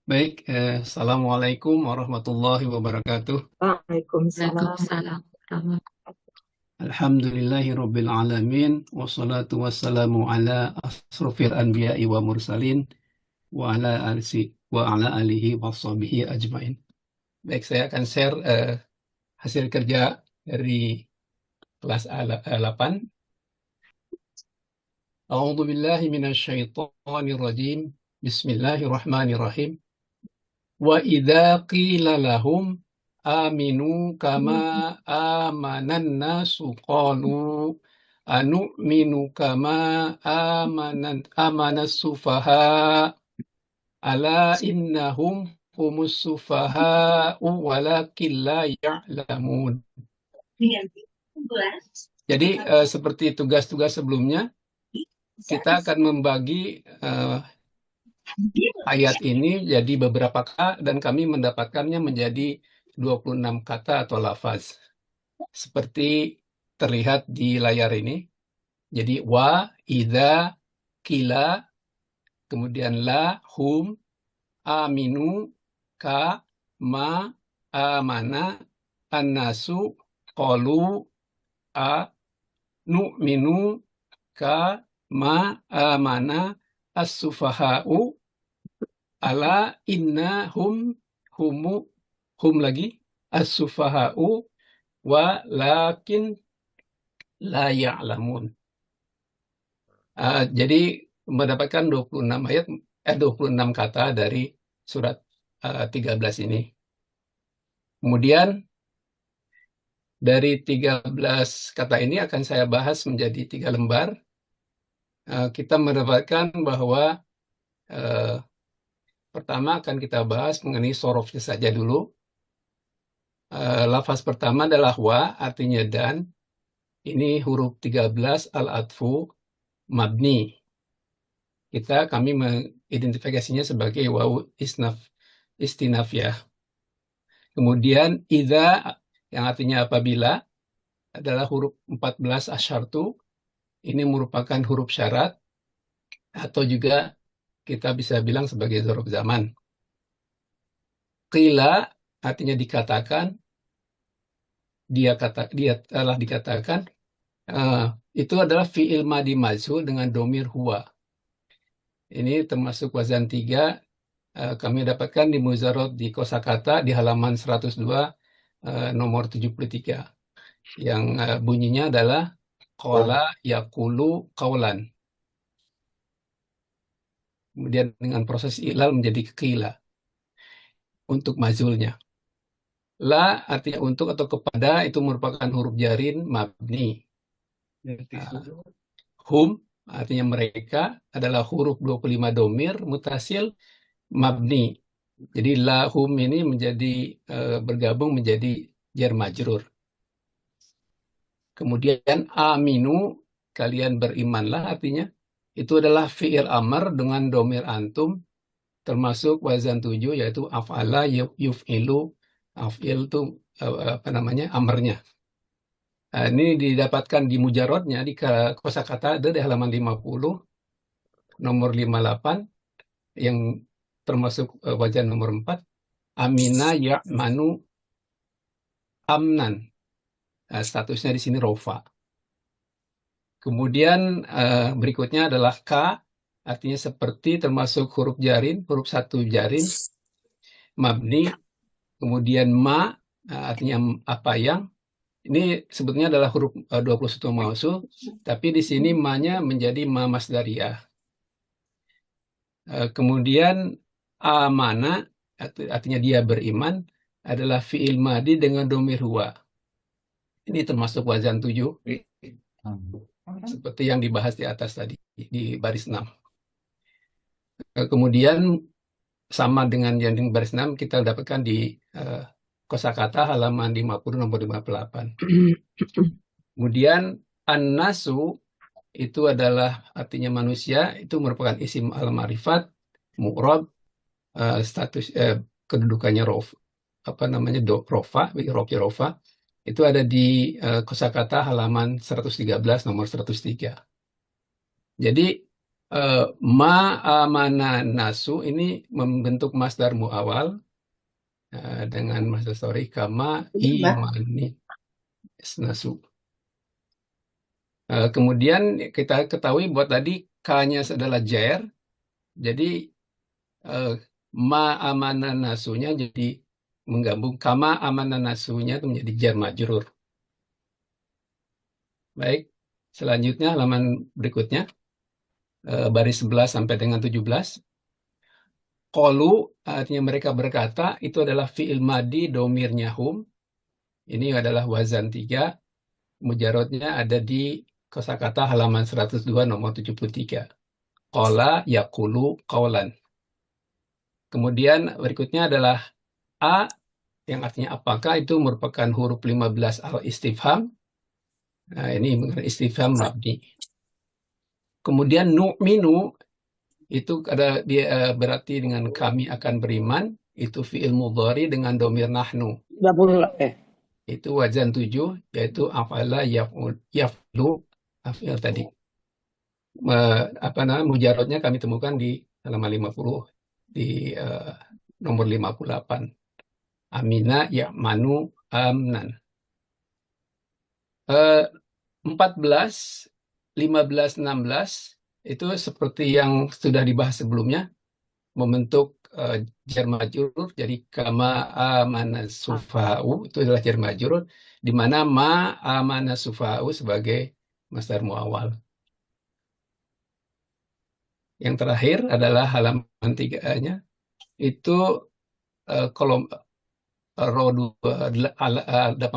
Baik, Assalamualaikum warahmatullahi wabarakatuh. Waalaikumsalam. Waalaikumsalam Alhamdulillahi rabbil alamin, wassalatu wassalamu ala asrofil anbiya'i wa mursalin, wa ala alihi wa sahbihi ajmain. Baik, saya akan share hasil kerja dari kelas A8. A'udzu billahi minasyaitonir rajim. Bismillahirrahmanirrahim. Wa idza qila lahum aminu kama amanan nasu qalu anu'minu kama amanas sufaha ala innahum humus sufaha'u walakin la ya'lamun. Jadi seperti tugas-tugas sebelumnya, kita akan membagi ayat ini jadi beberapa kata dan kami mendapatkannya menjadi 26 kata atau lafaz. Seperti terlihat di layar ini. Jadi wa, idza, kila, kemudian la, hum, aminu, ka, ma, amana, annasu, qalu, a, nu'minu, ka, ma, amana, as-sufaha'u, ala inna hum lagi as-sufaha'u walakin la ya'lamun. Jadi mendapatkan 26 ayat 26 kata dari surat 13 ini. Kemudian dari 13 kata ini akan saya bahas menjadi 3 lembar. Kita mendapatkan bahwa pertama akan kita bahas mengenai sorofnya saja dulu. Lafaz pertama adalah wa, artinya dan. Ini huruf 13 al-atfu mabni. Kami mengidentifikasinya sebagai waw istinafiyah. Kemudian idza yang artinya apabila adalah huruf 14 asyartu. Ini merupakan huruf syarat atau juga kita bisa bilang sebagai dzaraf zaman. Qila artinya dikatakan, dia telah dikatakan, itu adalah fi'il madi majhul dengan domir huwa. Ini termasuk wazan 3, kami dapatkan di Muzarot di kosakata di halaman 102 nomor 73 yang bunyinya adalah qala yaqulu qaulan. Kemudian dengan proses ilal menjadi qila untuk mazulnya. La artinya untuk atau kepada itu merupakan huruf jarin mabni. Hum artinya mereka adalah huruf 25 domir mutasil mabni. Jadi la hum ini menjadi bergabung menjadi jar majrur. Kemudian aminu, kalian berimanlah artinya. Itu adalah fi'il amr dengan domir antum termasuk wazan 7 yaitu af'ala yuf'ilu. Af'il itu amarnya. Ini didapatkan di mujarodnya di kosakata ada di halaman 50 nomor 58 yang termasuk wazan nomor 4. Amina ya'manu amnan. Statusnya di sini rofa. Kemudian berikutnya adalah ka, artinya seperti termasuk huruf jarin, huruf 1 jarin, mabni. Kemudian ma, artinya apa yang. Ini sebetulnya adalah huruf 21 mausul, tapi di sini ma-nya menjadi ma masdariyah. Kemudian amana, artinya dia beriman, adalah fi'il madi dengan domir huwa. Ini termasuk wazan 7. Seperti yang dibahas di atas tadi, di baris 6. Kemudian sama dengan yang di baris 6, kita dapatkan di kosakata halaman 50 nomor 58. Kemudian an-nasu itu adalah artinya manusia, itu merupakan isim al-ma'rifat, mu'rab, status kedudukannya rofa, itu ada di kosakata halaman 113 nomor 103. Jadi Ma amana nasu ini membentuk masdar muawal dengan masdar story kama imani nasu. Kemudian kita ketahui bahwa tadi K-nya adalah jair, jadi eh, ma amana nasunya jadi menggabung kama amana nasunya itu menjadi jar majrur. Baik, selanjutnya halaman berikutnya baris 11 sampai dengan 17. Qalu artinya mereka berkata itu adalah fi'il madi domirnya hum. Ini adalah wazan 3. Mujarodnya ada di kosakata halaman 102 nomor 73. Qala yaqulu qawlan. Kemudian berikutnya adalah a yang artinya apakah itu merupakan huruf 15 al-istifham. Nah, ini istifham mabni. Kemudian nu'minu itu ada dia berarti dengan kami akan beriman, itu fi'il mudhari dengan domir nahnu. 30 Itu wazan 7 yaitu afala yaflu afil tadi. Mujarodnya kami temukan di halaman 50 di nomor 58. Amina ya'manu amnan. 14, 15, 16 itu seperti yang sudah dibahas sebelumnya, membentuk jar majrur, jadi kama amana sufa'u itu adalah jar majrur, di mana ma amana sufa'u sebagai masdar muawal. Yang terakhir adalah halaman 3-nya, itu kolom row 18.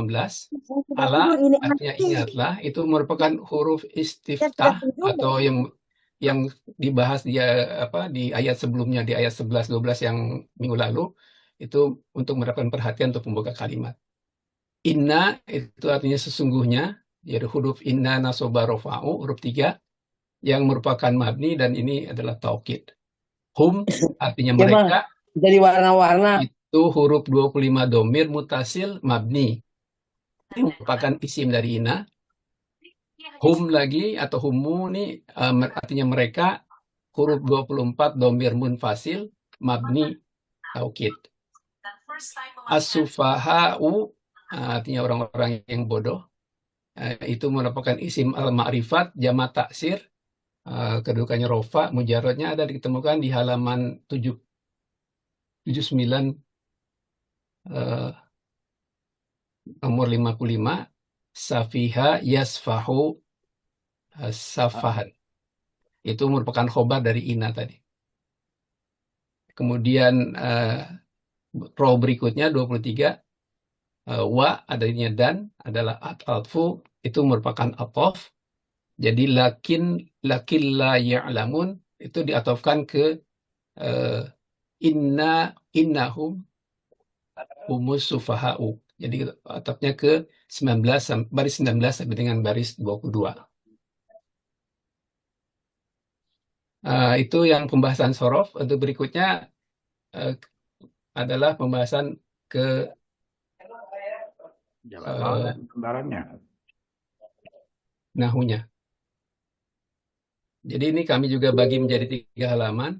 Ala artinya ingatlah, itu merupakan huruf istiftah atau yang dibahas di ayat sebelumnya, di ayat 11 12 yang minggu lalu, itu untuk mendapatkan perhatian untuk pembuka kalimat. Inna itu artinya sesungguhnya, jadi huruf inna nasoba rofa'u huruf 3 yang merupakan mabni, dan ini adalah taukid. Hum artinya Ya bang, mereka, jadi warna-warna. itu huruf 25 domir mutasil mabni. Ini merupakan isim dari inna. Hum lagi atau humu ini artinya mereka, huruf 24 domir munfasil mabni taukid. As-sufaha'u artinya orang-orang yang bodoh. Itu merupakan isim al-ma'rifat jamak taksir. Kedudukannya rofa, mujarodnya ada ditemukan di halaman 79 nomor 55. Safiha yasfahu safahan. Itu merupakan khobar dari ina tadi. Kemudian row berikutnya 23, wa adanya dan adalah atfu, itu merupakan atof. Jadi lakin la ya'lamun itu diatofkan ke innahum humus sufaha'u. Jadi atofnya ke 19 baris 19 sampai dengan baris 22. Itu yang pembahasan sorof. Untuk berikutnya adalah pembahasan ke gambarannya. nahunya. Jadi ini kami juga bagi menjadi 3 halaman.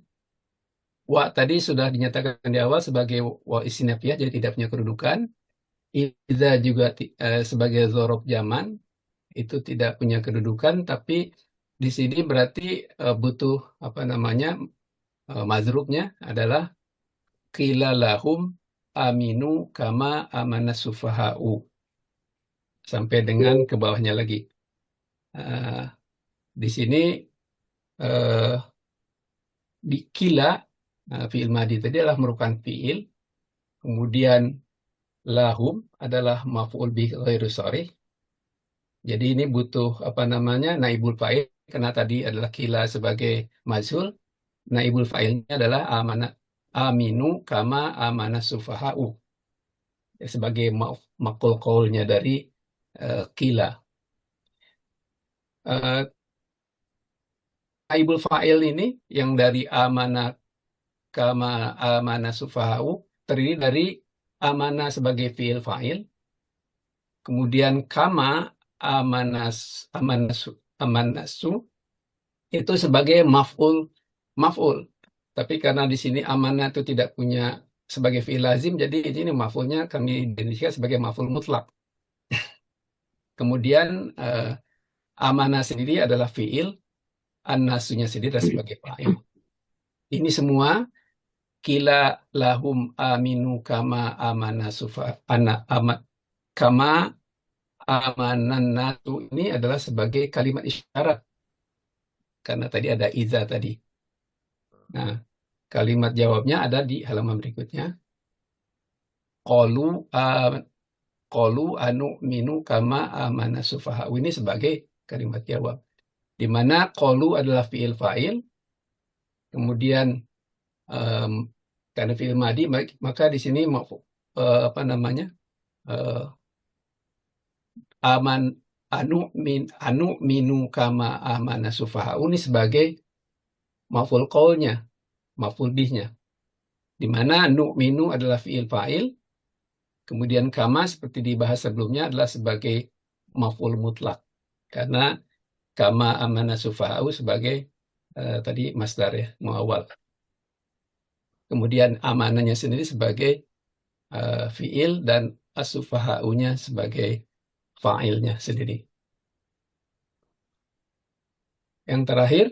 Wa tadi sudah dinyatakan di awal sebagai wa istinafiyah, jadi tidak punya kedudukan. Idza juga sebagai zorof zaman, itu tidak punya kedudukan, tapi di sini berarti butuh mazrubnya adalah qila lahum aminu kama amana sufaha'u, sampai dengan ke bawahnya lagi. Di sini di kila fi'il madi tadi adalah merupakan fi'il, kemudian lahum adalah maf'ul bih ghairu sharih. Jadi ini butuh naibul fa'il, karena tadi adalah kila sebagai mazhul. Naibul fa'ilnya adalah aminu kama amana sufaha'u, sebagai makul qaulnya dari kila. Naibul fa'il ini yang dari amana kama amana sufaha'u terdiri dari amana sebagai fi'il fa'il, kemudian kama amanasu itu sebagai maf'ul. Tapi karena di sini amanah itu tidak punya sebagai fi'il lazim, jadi ini maf'ulnya kami definisikan sebagai maf'ul mutlak. Kemudian amanah sendiri adalah fi'il, an-nasunya sendiri adalah sebagai fa'il. Ini semua kila lahum aminu kama amana sufa kama amanan natu ini adalah sebagai kalimat isyarat karena tadi ada iza tadi. Nah, kalimat jawabnya ada di halaman berikutnya. Qalu anu minu kama amana sufaha. Ini sebagai kalimat jawab. Di mana qalu adalah fi'il fa'il. Kemudian karena fi'il madi maka di sini apa namanya? Anu minu kama amana sufaha. Ini sebagai maf'ul qaulnya, maf'ul bihnya. Di mana nu'minu adalah fi'il fa'il, kemudian kama seperti dibahas sebelumnya adalah sebagai maf'ul mutlak. Karena kama amana sufa'u sebagai tadi masdar ya, muawwal. Kemudian amanahnya sendiri sebagai fi'il dan as-sufaha'unya sebagai fa'ilnya sendiri. Yang terakhir,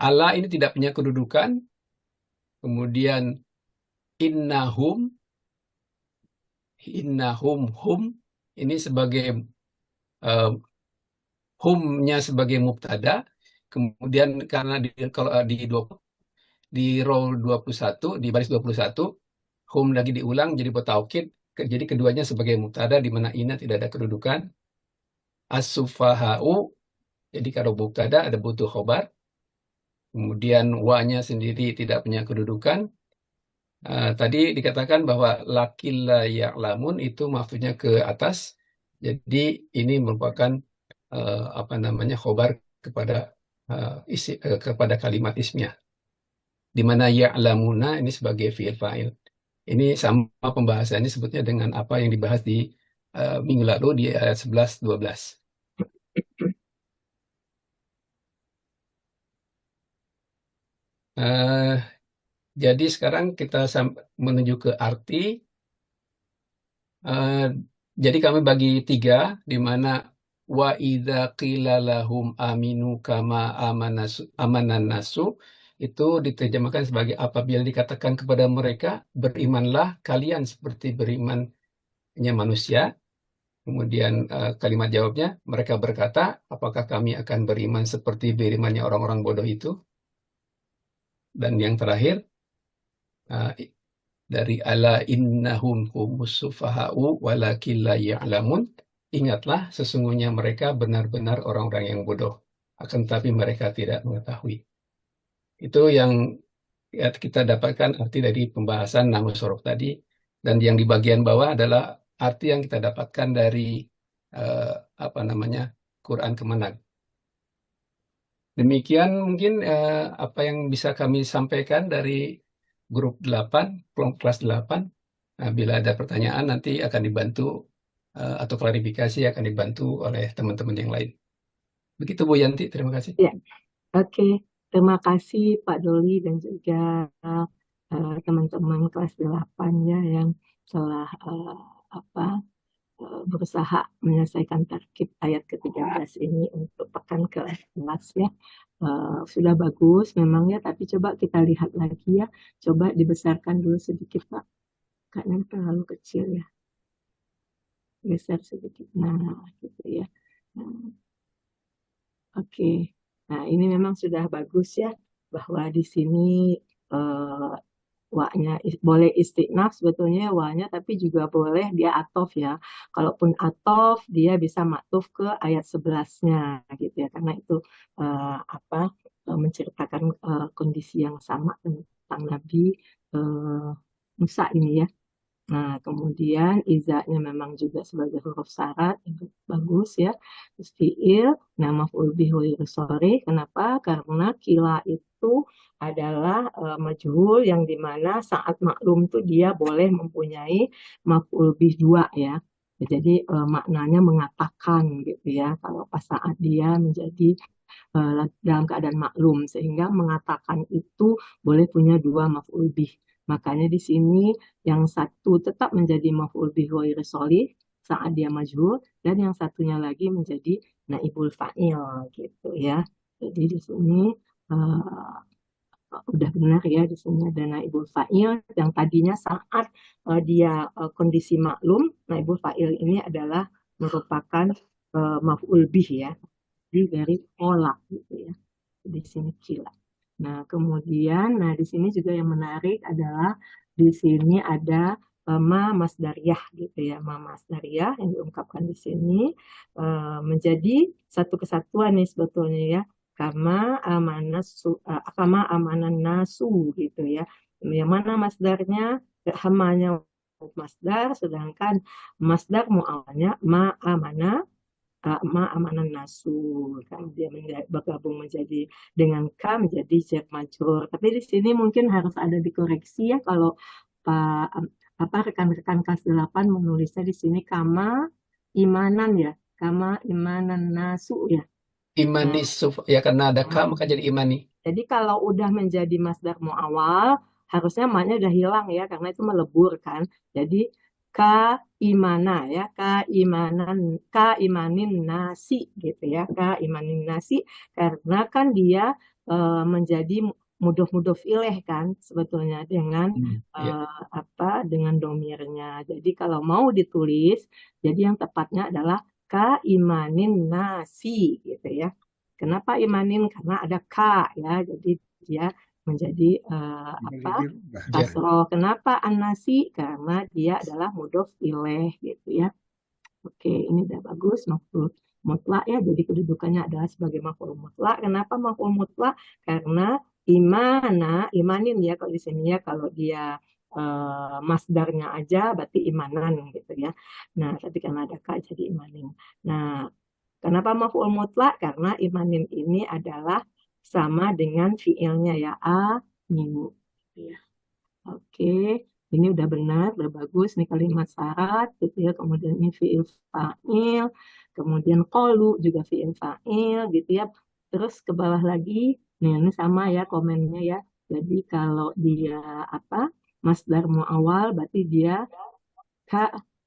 Allah ini tidak punya kedudukan. Kemudian innahum hum ini sebagai humnya sebagai mubtada, kemudian karena kalau di row 21 di baris 21 hum lagi diulang jadi bertaukid, jadi keduanya sebagai mubtada di mana ina tidak ada kedudukan. As-sufaha'u jadi kalau mubtada ada butuh khobar, kemudian wa-nya sendiri tidak punya kedudukan. Tadi dikatakan bahwa lakilla ya'lamun itu maksudnya ke atas. Jadi ini merupakan apa namanya khobar kepada kepada kalimat ismiyah. Di mana ya'lamuna ini sebagai fi'il fa'il. Ini sama pembahasannya sebutnya dengan apa yang dibahas di minggu lalu di ayat 11 12. Jadi sekarang kita menuju ke arti. Jadi kami bagi 3, di mana wa idza qila lahum aminu kama amanan nasu itu diterjemahkan sebagai apabila dikatakan kepada mereka berimanlah kalian seperti berimannya manusia. Kemudian kalimat jawabnya mereka berkata, apakah kami akan beriman seperti berimannya orang-orang bodoh itu? Dan yang terakhir dari ala innahum humus sufaha'u walakin la ya'lamun, ingatlah sesungguhnya mereka benar-benar orang-orang yang bodoh, akan tetapi mereka tidak mengetahui. Itu yang ya, kita dapatkan arti dari pembahasan nama sorof tadi, dan yang di bagian bawah adalah arti yang kita dapatkan dari apa namanya Quran Kemenang. Demikian mungkin apa yang bisa kami sampaikan dari grup 8, kelas 8. Nah, bila ada pertanyaan nanti akan dibantu atau klarifikasi akan dibantu oleh teman-teman yang lain. Begitu Bu Yanti, terima kasih. Ya, oke. Terima kasih Pak Doli dan juga teman-teman kelas 8 ya yang telah berusaha menyelesaikan tarkib ayat ke-13 ini untuk pekan kelas ya. Sudah bagus memang ya, tapi coba kita lihat lagi ya. Coba dibesarkan dulu sedikit Pak, karena terlalu kecil ya. Geser sedikit. Nah, gitu ya. Nah, oke. Nah, ini memang sudah bagus ya, bahwa di sini wa-nya boleh istiqnaf sebetulnya wa-nya, tapi juga boleh dia atof ya. Kalaupun atof dia bisa maktuf ke ayat 11-nya gitu ya, karena itu menceritakan kondisi yang sama tentang Nabi Musa ini ya. Nah, kemudian izanya memang juga sebagai huruf syarat, itu bagus ya. Terus fi'il, nah maf'ul bihi wa sore. Kenapa? Karena kila itu adalah majhul yang dimana saat maklum tuh dia boleh mempunyai maf'ul bih 2 ya. Jadi maknanya mengatakan gitu ya. Kalau pas saat dia menjadi dalam keadaan maklum, sehingga mengatakan itu boleh punya dua maf'ul bih. Makanya di sini yang satu tetap menjadi maf'ul bih ghairi sholih saat dia majhul, dan yang satunya lagi menjadi naibul fa'il gitu ya. Jadi di sini uh, udah benar ya, di sini ada naibul fa'il yang tadinya saat dia kondisi maklum, naibul fa'il ini adalah merupakan maf'ul bih ya, jadi dari olah gitu ya. Di sini kila. Nah, kemudian, di sini juga yang menarik adalah di sini ada ma masdariyah gitu ya, ma masdariyah yang diungkapkan di sini menjadi satu kesatuan nih sebetulnya ya, kama amanan nasu gitu ya. Yang mana masdarnya hamanya masdar, sedangkan masdar muawalnya ma amana amanan nasu, kan dia bergabung menjadi dengan ka menjadi jar majrur. Tapi di sini mungkin harus ada dikoreksi ya, kalau rekan-rekan kelas 8 menulisnya di sini kama imanan ya, kama imanan nasu ya. Imani ya, karena ada ka maka jadi imani. Jadi kalau udah menjadi masdar muawal, harusnya maknya udah hilang ya, karena itu melebur kan. Jadi ka imana ya, ka imanin nasi gitu ya, ka imanin nasi, karena kan dia menjadi mudhof ilaih kan sebetulnya dengan dengan domirnya. Jadi kalau mau ditulis, jadi yang tepatnya adalah ka imanin nasi gitu ya. Kenapa imanin? Karena ada ka ya, jadi dia menjadi kasroh. Kenapa an-nasi? Karena dia adalah mudhof ilaih gitu ya. Oke, ini udah bagus, maf'ul mutlak ya. Jadi kedudukannya adalah sebagai maf'ul mutlak. Kenapa maf'ul mutlak? Karena imanin ya kalau di sini ya, kalau dia masdarnya aja berarti imanan gitu ya. Nah, tapi karena ada ka jadi imanin. Nah, kenapa maf'ul mutlak? Karena imanin ini adalah sama dengan fiilnya ya, aminu. Ya. Oke, ini udah benar, udah bagus. Ini kalimat syarat, gitu ya. Kemudian ini fiil fa'il, kemudian qalu juga fiil fa'il, gitu ya. Terus ke bawah lagi, nih ini sama ya komennya ya. Jadi kalau dia masdar muawal, berarti dia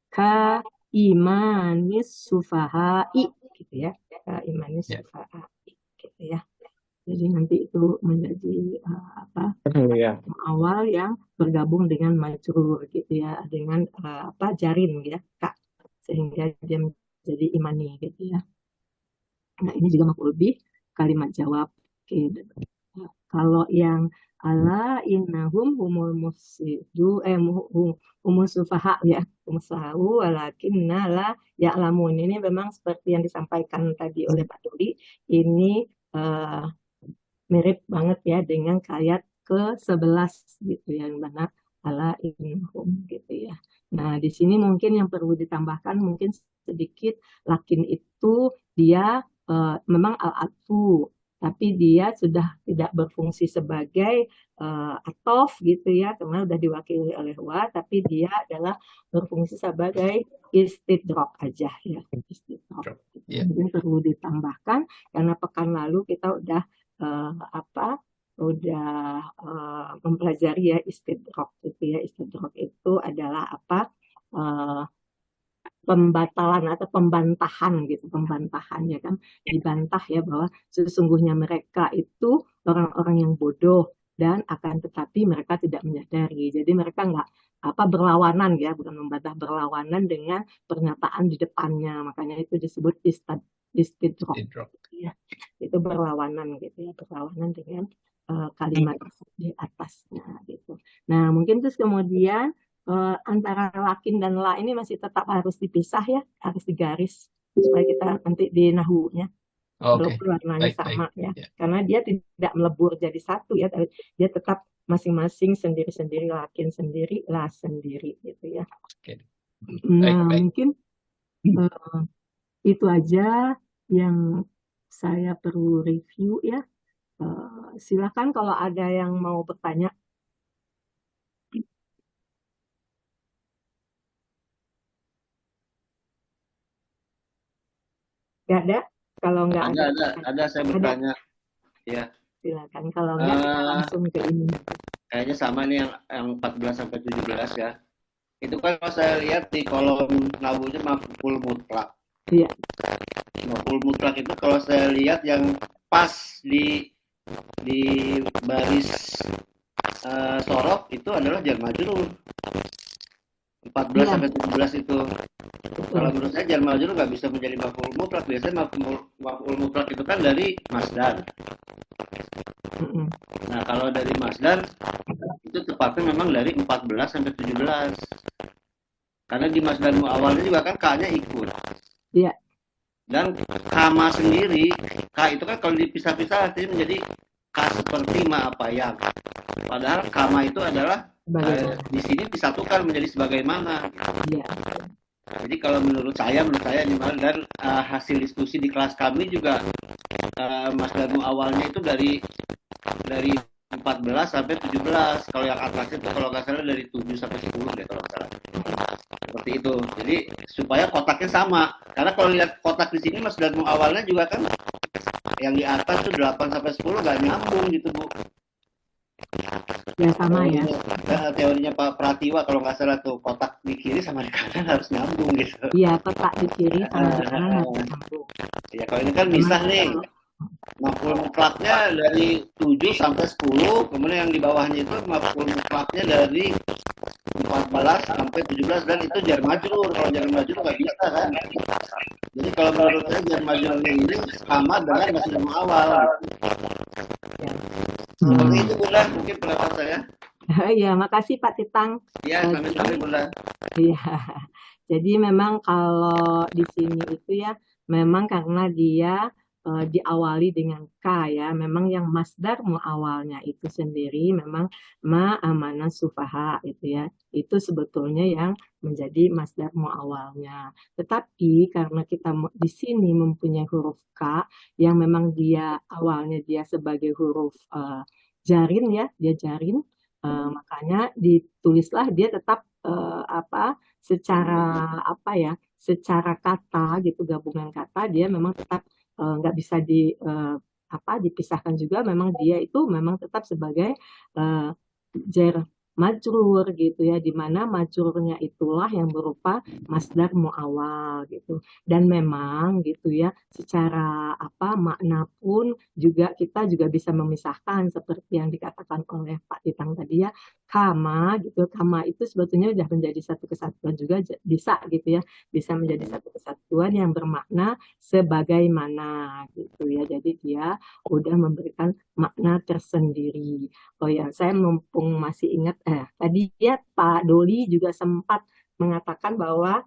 ka imanis sufahai gitu ya, ka imanis sufahai gitu ya. Jadi nanti itu menjadi awal yang bergabung dengan majrur gitu ya, dengan jarin ya kak, sehingga dia menjadi imani gitu ya. Nah ini juga maf'ul bih kalimat jawab. Oke. Kalau yang ala innahum humul mufsidu humul sufaha ya, humsahu walakinna la ya'lamun. Ini memang seperti yang disampaikan tadi oleh Pak Dodi, ini mirip banget ya dengan ayat ke-11 gitu ya, yang mana ala innahum gitu ya. Nah, di sini mungkin yang perlu ditambahkan mungkin sedikit, lakin itu dia memang al-atfu, tapi dia sudah tidak berfungsi sebagai atof gitu ya, karena sudah diwakili oleh wa, tapi dia adalah berfungsi sebagai istidrok aja ya, istidrok. Mungkin perlu ditambahkan karena pekan lalu kita udah mempelajari ya istidrok itu ya. Istidrok itu adalah pembatalan atau pembantahan gitu, pembantahan ya kan, dibantah ya bahwa sesungguhnya mereka itu orang-orang yang bodoh dan akan tetapi mereka tidak menyadari. Jadi mereka nggak berlawanan ya, bukan membantah, berlawanan dengan pernyataan di depannya, makanya itu disebut istidrok ya. Itu berlawanan gitu ya, berlawanan dengan kalimat di atasnya gitu. Nah mungkin terus kemudian antara lakin dan la ini masih tetap harus dipisah ya, harus digaris supaya kita nanti di nahunya walaupun warnanya sama ya, karena dia tidak melebur jadi satu ya, dia tetap masing-masing sendiri-sendiri, lakin sendiri, la sendiri gitu ya. Nah mungkin itu aja yang saya perlu review ya. Silakan kalau ada yang mau bertanya. Gak ada? Kalau nggak Ada, ada, saya ada, bertanya. Ya, silakan. Kalau nggak kita eh, langsung ke ini. kayaknya sama nih yang 14 sampai 17 ya. Itu kan kalau saya lihat di kolom nabunya maf'ul mutlak. Iya, Maf'ul mutlak itu kalau saya lihat yang pas di baris sorof itu adalah jar majrur. 14 iya, sampai 17 itu. betul. Kalau menurut saya jar majrur nggak bisa menjadi maf'ul mutlak. Biasanya maf'ul mutlak itu kan dari masdar. Mm-mm. Nah, kalau dari masdar itu tepatnya memang dari 14 sampai 17. Karena di masdar awalnya juga kan K-nya ikut. Iya, Dan kama sendiri, K itu kan kalau dipisah-pisah artinya menjadi K seperti ma apa yang. Padahal kama itu adalah bagaimana? di sini disatukan menjadi sebagaimana. Iya, Jadi kalau menurut saya dan hasil diskusi di kelas kami juga masdar awalnya itu dari 14 sampai 17. Kalau yang atasnya itu kalau nggak salah dari 7 sampai 10 deh kalau nggak salah. Seperti itu. Jadi supaya kotaknya sama. Karena kalau lihat kotak di sini mas dan awalnya juga kan yang di atas tuh 8 sampai 10 nggak nyambung gitu, Bu. ya sama ya. Teorinya Pak Pratiwa kalau nggak salah tuh kotak di kiri sama di kanan harus nyambung gitu. Iya, kotak di kiri sama di kanan harus nyambung. Ya kalau ini kan misah nih. Maf'ul mutlaknya dari 7 sampai 10, kemudian yang di bawahnya itu maf'ul mutlaknya dari 14 sampai 17 dan itu jar majrur. Kalau jar majrur nggak bisa kan? Jadi kalau menurut saya jar majrurnya ini sama dengan masdar awal. Seperti itu Bunda, mungkin pendapat saya. Iya, makasih Pak Titang. Ya, sampai Bunda. Iya. Jadi memang kalau di sini itu ya, memang karena dia diawali dengan K ya, memang yang masdar muawalnya itu sendiri memang ma amanah sufaha itu ya, itu sebetulnya yang menjadi masdar muawalnya. Tetapi karena kita di sini mempunyai huruf K yang memang dia awalnya dia sebagai huruf jarin ya, dia jarin, makanya ditulislah dia tetap secara kata gitu, gabungan kata dia memang tetap nggak bisa dipisahkan juga, memang dia itu memang tetap sebagai jar majrur gitu ya, dimana majrurnya itulah yang berupa masdar muawal gitu. Dan memang gitu ya, secara makna pun juga kita juga bisa memisahkan seperti yang dikatakan oleh Pak Titang tadi ya, kama gitu, kama itu sebetulnya sudah menjadi satu kesatuan juga, bisa gitu ya, bisa menjadi satu kesatuan yang bermakna sebagaimana gitu ya. Jadi dia udah memberikan makna tersendiri. Oh ya, saya mumpung masih ingat, tadi ya Pak Doli juga sempat mengatakan bahwa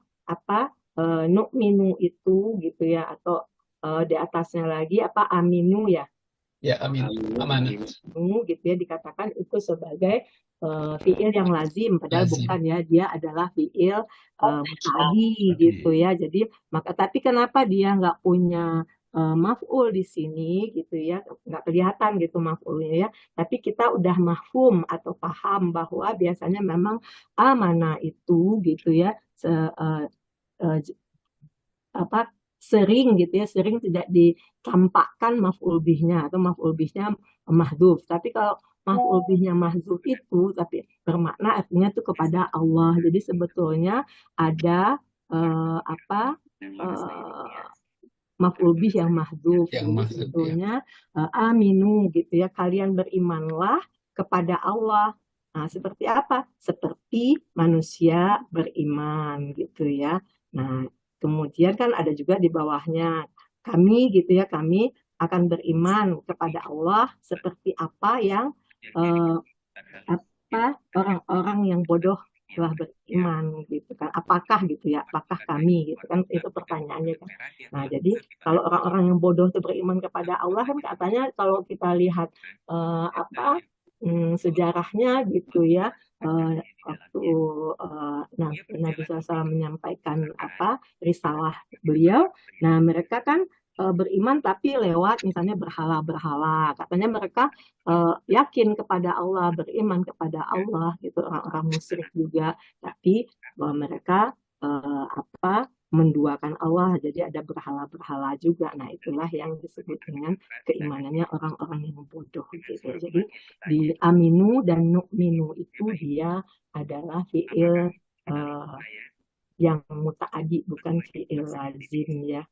nu'minu itu gitu ya, atau di atasnya lagi aminu ya. Ya, amin. Amanah. Gitu ya, dikatakan itu sebagai fiil yang lazim, padahal bukan ya, dia adalah fiil muta'addi gitu ya. Jadi tapi kenapa dia nggak punya maf'ul di sini gitu ya, nggak kelihatan gitu maf'ulnya ya, tapi kita udah mafhum atau paham bahwa biasanya memang amanah itu gitu ya sering gitu ya, sering tidak ditampakkan maf'ul bihnya atau maf'ul bihnya mahdhuf. Tapi kalau maf'ul bihnya mahdhuf itu tapi bermakna artinya itu kepada Allah. Jadi sebetulnya ada maf'ul bih yang mahdhuf. Jadi sebetulnya aminu gitu ya, kalian berimanlah kepada Allah. Nah, seperti apa? Seperti manusia beriman gitu ya. Nah, kemudian kan ada juga di bawahnya kami gitu ya, kami akan beriman kepada Allah seperti apa yang orang-orang yang bodoh telah beriman gitu kan. Apakah gitu ya, apakah kami gitu kan, itu pertanyaannya kan. Nah, jadi kalau orang-orang yang bodoh itu beriman kepada Allah kan katanya kalau kita lihat sejarahnya gitu ya, waktu Nabi SAW menyampaikan risalah beliau, nah mereka kan beriman tapi lewat misalnya berhala-berhala, katanya mereka yakin kepada Allah, beriman kepada Allah gitu, orang-orang musyrik juga, tapi bahwa mereka menduakan Allah, jadi ada berhala-berhala juga. Nah, itulah yang disebut dengan keimanannya orang-orang yang bodoh gitu. Jadi di aminu dan nu'minu itu dia adalah fiil yang muta'adi, bukan fiil lazim ya.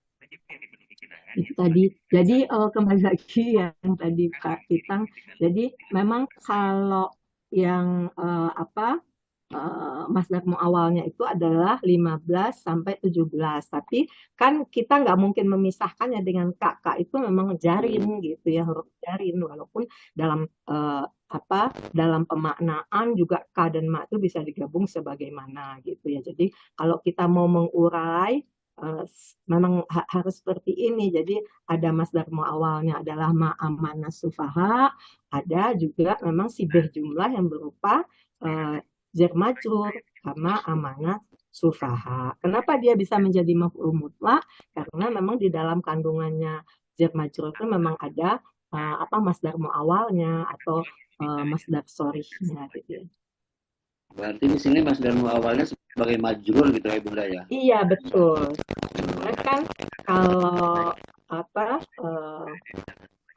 Itu tadi. Jadi kembali lagi yang tadi Kak Titang. Jadi memang kalau yang masdar muawalnya itu adalah 15 sampai 17. Tapi kan kita nggak mungkin memisahkannya dengan kak. Kak itu memang jarin gitu ya, huruf jarin. Walaupun dalam dalam pemaknaan juga ka dan ma itu bisa digabung sebagaimana gitu ya. Jadi kalau kita mau mengurai memang harus seperti ini. Jadi ada masdar muawalnya adalah ma amanah sufaha, ada juga memang sibah jumlah yang berupa jar majrur karena amanah sufaha. Kenapa dia bisa menjadi maf'ul mutlak? Karena memang di dalam kandungannya jar majrur itu memang ada masdar muawalnya atau masdar sorihnya gitu. Berarti di sini masdar muawalnya sebagai majrur gitu ya Bunda ya? Iya betul. Karena kan kalau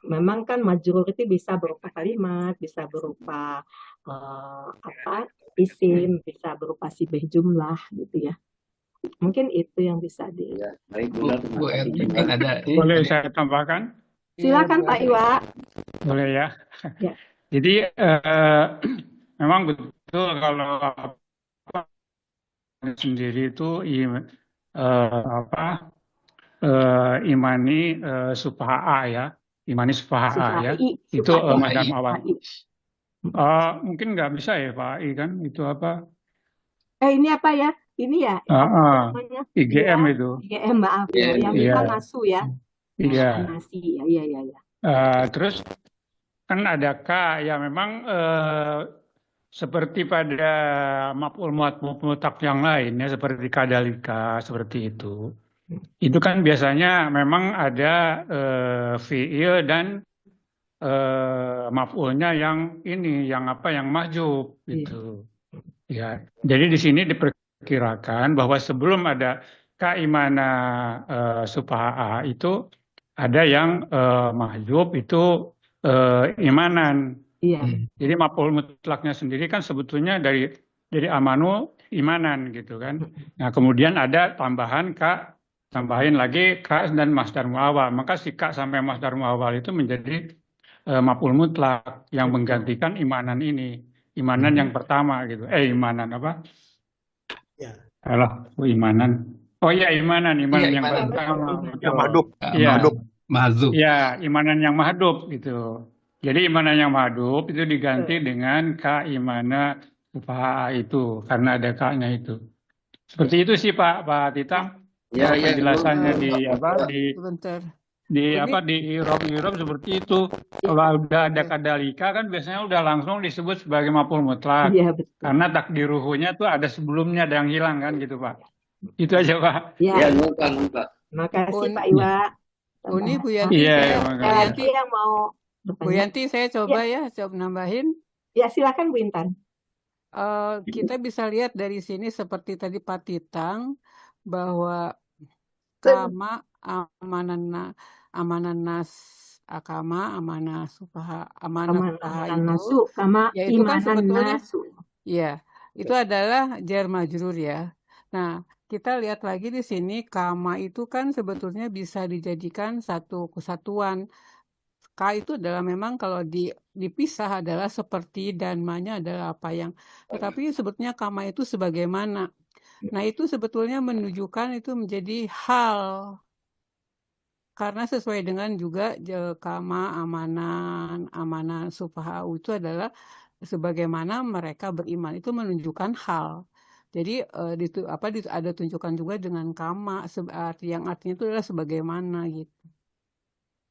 memang kan majrur itu bisa berupa kalimat, bisa berupa isim, bisa berupa sibah jumlah gitu ya. Mungkin itu yang bisa di. Ya, baik Bunda. Bu Erwin ada. Boleh saya tambahkan? Silakan Pak Iwa. Boleh ya. Ya. Jadi memang betul kalau sendiri itu imani sufaha ya, imani sufaha ya, itu masdar muawal. Mungkin nggak bisa ya Pak I kan itu apa? Ini apa ya? Ini ya? Namanya? IGM ya, itu. IGM maaf ya, yang bisa nasu ya. Iya. Nasi ya, iya. Terus kan ada K ya memang seperti pada maf'ul mutlaq yang lain ya seperti kadalika seperti itu. Itu kan biasanya memang ada fi'il dan maf'ulnya yang ini yang mahjub gitu. Ya. Jadi di sini diperkirakan bahwa sebelum ada kaimana sufaha itu ada yang mahjub itu imanan. Iya. Jadi maf'ul mutlaknya sendiri kan sebetulnya dari amanu imanan gitu kan. Nah, kemudian ada tambahin lagi ka dan masdar muawwal. Maka si ka sampai masdar muawwal itu menjadi maf'ul mutlak yang menggantikan imanan ini. Imanan yang pertama gitu. Imanan apa? Ya. Alah, imanan. Oh iya, imanan yang pertama. Yang mahdub. Iya. Mahdzub. Ya, imanan yang mahdub gitu. Jadi imanan yang mahdub itu diganti dengan ka-imana sufaha itu karena ada ka-nya itu. Seperti itu sih Pak Titang. Ya, penjelasannya di Irob seperti itu. Kalau udah ada kadalika kan biasanya udah langsung disebut sebagai maf'ul mutlak. Iya, betul. Karena takdiruhunya tuh ada sebelumnya ada yang hilang kan gitu Pak. Itu aja Pak. Iya. Lupa. Makasih Pak Iwa. Ini Bu Yanti, yang mau Bu Yanti saya coba nambahin. Ya silakan Bu Intan. Kita bisa lihat dari sini seperti tadi Pak Titang bahwa kama amanas akama amanah sufaha nasu kama ya itu kan sebetulnya nasu. Ya itu adalah jar majrur ya. Nah kita lihat lagi di sini kama itu kan sebetulnya bisa dijadikan satu kesatuan. K itu adalah memang kalau dipisah adalah seperti dan ma-nya adalah apa yang. Tetapi sebetulnya kama itu sebagaimana. Nah itu sebetulnya menunjukkan itu menjadi hal. Karena sesuai dengan juga kama amanah sufaha itu adalah sebagaimana mereka beriman itu menunjukkan hal. Jadi ada tunjukkan juga dengan kama yang artinya itu adalah sebagaimana gitu.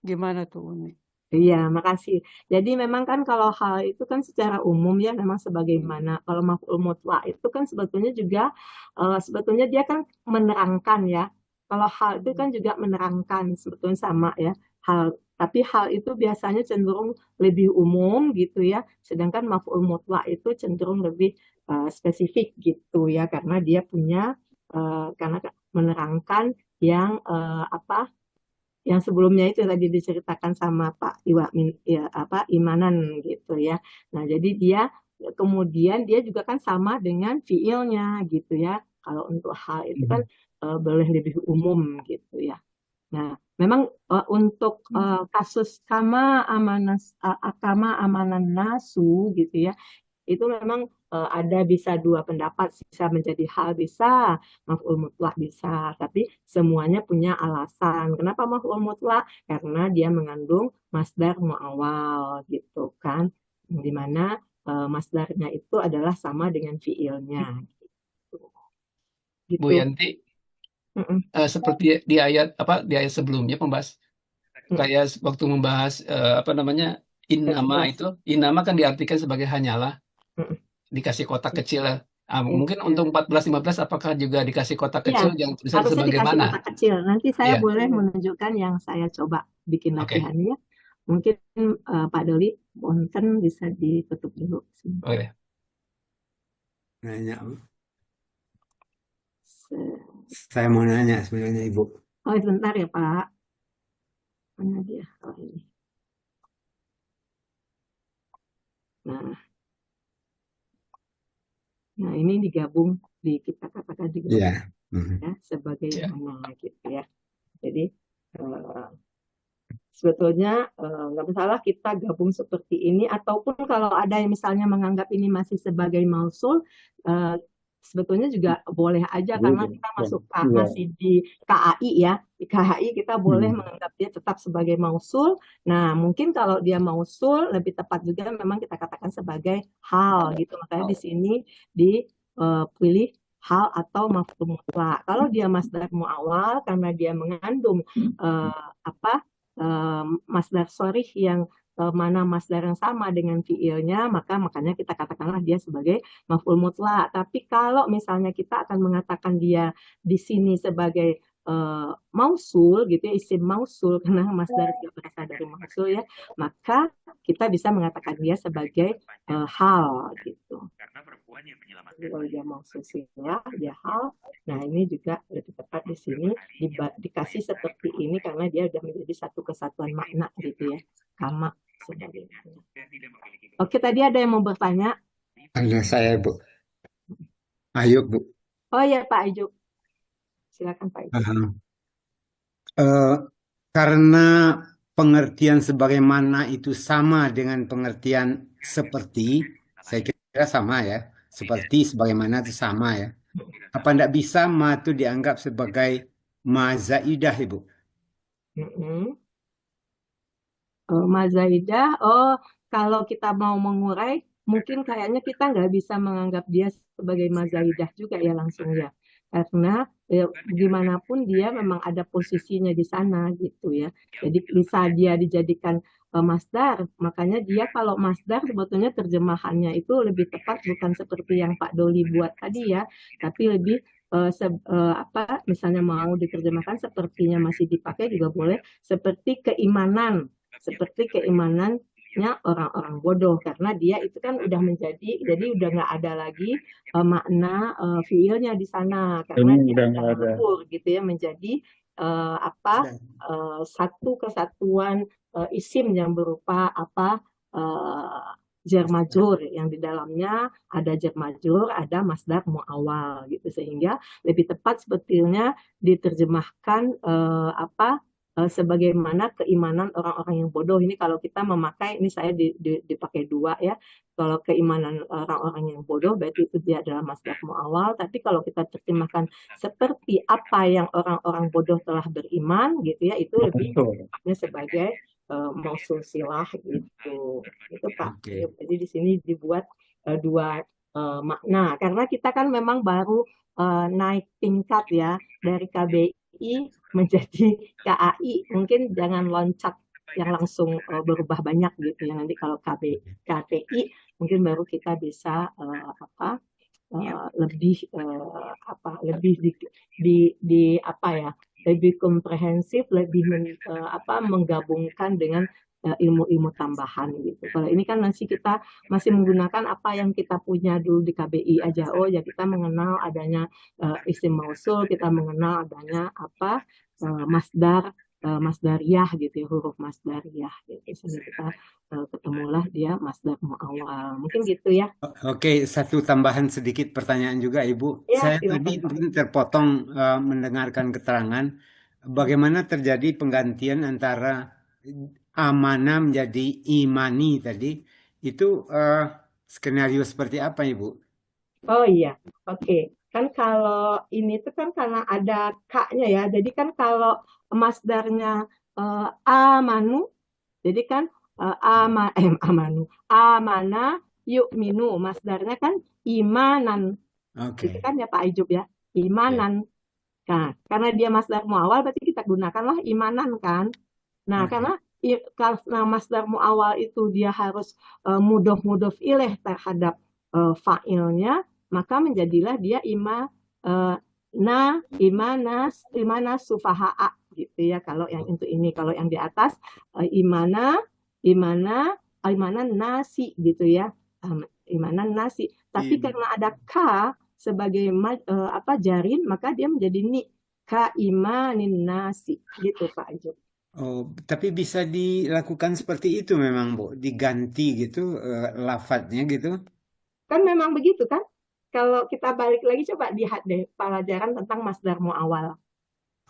Gimana tuh Uni? Iya, makasih. Jadi memang kan kalau hal itu kan secara umum ya memang sebagaimana. Kalau maf'ul mutlak itu kan sebetulnya juga sebetulnya dia kan menerangkan ya. Kalau hal itu kan juga menerangkan sebetulnya sama ya. Tapi hal itu biasanya cenderung lebih umum gitu ya. Sedangkan maf'ul mutlak itu cenderung lebih spesifik gitu ya karena dia punya karena menerangkan yang yang sebelumnya itu tadi diceritakan sama Pak Imanan gitu ya. Nah, jadi dia kemudian dia juga kan sama dengan fiilnya gitu ya. Kalau untuk hal itu kan boleh lebih umum gitu ya. Nah, memang untuk kasus akama amanan nasu gitu ya, itu memang ada bisa dua pendapat, bisa menjadi hal bisa, maf'ul mutlak bisa, tapi semuanya punya alasan. Kenapa maf'ul mutlak? Karena dia mengandung masdar mu'awal gitu kan, di mana masdarnya itu adalah sama dengan fiilnya. Gitu. Bu Yanti, seperti di ayat sebelumnya pembahas kayak waktu membahas innama itu, innama kan diartikan sebagai hanyalah, dikasih kotak kecil. Mungkin untuk 14-15 apakah juga dikasih kotak kecil yang tulisan harusnya dikasih sebagaimana? kotak kecil. Nanti saya Iya. boleh menunjukkan yang saya coba bikin Oke. latihannya. Mungkin Pak Doli, Bonten bisa ditutup dulu. Oke. Nanya, Bu. Saya mau nanya sebenarnya Ibu. Oh, sebentar ya Pak. Mana dia? Oh, ini. Nah, ini digabung kita katakan digabung Iya. ya sebagai mana gitu ya. Jadi sebetulnya nggak masalah kita gabung seperti ini, ataupun kalau ada yang misalnya menganggap ini masih sebagai mausul, sebetulnya juga boleh aja karena kita masih di KAI ya. Di KAI kita boleh menganggap dia tetap sebagai mausul. Nah, mungkin kalau dia mausul lebih tepat juga memang kita katakan sebagai hal gitu. Makanya di sini dipilih hal atau maf'ul mutlak. Kalau dia masdar mu'awal karena dia mengandung masdar sharih yang mana masdar yang sama dengan fiilnya, makanya kita katakanlah dia sebagai maf'ul mutlak. Tapi kalau misalnya kita akan mengatakan dia di sini sebagai mausul gitu ya, isim mausul karena masdar juga berasal dari mausul ya, maka kita bisa mengatakan dia sebagai hal gitu. Kalau dia mausul ya, dia hal. Nah, ini juga lebih tepat di sini dikasih seperti ini karena dia sudah menjadi satu kesatuan makna gitu ya. Kama sebagainya. Oke, tadi ada yang mau bertanya? Ada saya, Bu. Ayub, Bu. Oh ya, Pak Ayub. Silakan Pak Ayub. Karena pengertian sebagaimana itu sama dengan pengertian seperti, saya kira sama ya. Seperti sebagaimana itu sama ya. Apa tidak bisa ma itu dianggap sebagai ma zaidah, Ibu? Mazaidah, kalau kita mau mengurai, mungkin kayaknya kita nggak bisa menganggap dia sebagai mazaidah juga ya langsung ya. Karena gimana pun dia memang ada posisinya di sana gitu ya. Jadi bisa dia dijadikan masdar, makanya dia kalau masdar sebetulnya terjemahannya itu lebih tepat bukan seperti yang Pak Doli buat tadi ya, tapi lebih misalnya mau diterjemahkan sepertinya masih dipakai juga boleh, seperti keimanannya orang-orang bodoh, karena dia itu kan udah jadi udah nggak ada lagi makna fiilnya di sana karena dia udah lebur gitu ya menjadi satu kesatuan isim yang berupa jar majrur yang di dalamnya ada jar majrur, ada masdar mu'awal gitu, sehingga lebih tepat sebetulnya diterjemahkan sebagaimana keimanan orang-orang yang bodoh. Ini kalau kita memakai, ini saya dipakai dua ya. Kalau keimanan orang-orang yang bodoh berarti itu dia adalah masdar mu'awal, tapi kalau kita terjemahkan seperti apa yang orang-orang bodoh telah beriman gitu ya, itu lebih tepatnya sebagai mausul silah gitu. Itu Pak. Jadi di sini dibuat dua makna karena kita kan memang baru naik tingkat ya dari KBI menjadi KAI, mungkin jangan loncat yang langsung berubah banyak gitu ya. Nanti kalau KTI mungkin baru kita bisa lebih komprehensif, lebih menggabungkan dengan ilmu-ilmu tambahan gitu. Kalau ini kan masih kita masih menggunakan apa yang kita punya dulu di KBI aja. Oh ya, kita mengenal adanya isim mausul, kita mengenal adanya apa masdar masdariyah gitu ya, huruf masdariyah gitu. Sehingga kita ketemulah dia masdar muawwal. Mungkin gitu ya. Oke, satu tambahan sedikit pertanyaan juga Ibu. Ya, Saya tadi silakan Pak. terpotong mendengarkan keterangan bagaimana terjadi penggantian antara amanah menjadi imani tadi. Itu skenario seperti apa Ibu? Oh iya, oke. Kan kalau ini tuh kan karena ada K-nya ya. Jadi kan kalau masdarnya amanu, jadi kan amanu, amana yuk minu, masdarnya kan imanan. Oke. Itu kan ya Pak Ijub ya, imanan. Nah, karena dia masdar muawal berarti kita gunakanlah imanan kan. Nah, Oke. karena masdar muawal itu dia harus mudhof ilaih terhadap fa'ilnya, maka menjadilah dia imana sufaha'a gitu ya. Kalau yang untuk ini, kalau yang di atas imana nasi gitu ya. Imana nasi. Tapi karena ada K sebagai jarin, maka dia menjadi ni ka imanin nasi gitu Pak Ijub. Oh, tapi bisa dilakukan seperti itu memang Bu, diganti gitu lafadznya gitu. Kan memang begitu kan? Kalau kita balik lagi coba lihat deh pelajaran tentang masdar muawal.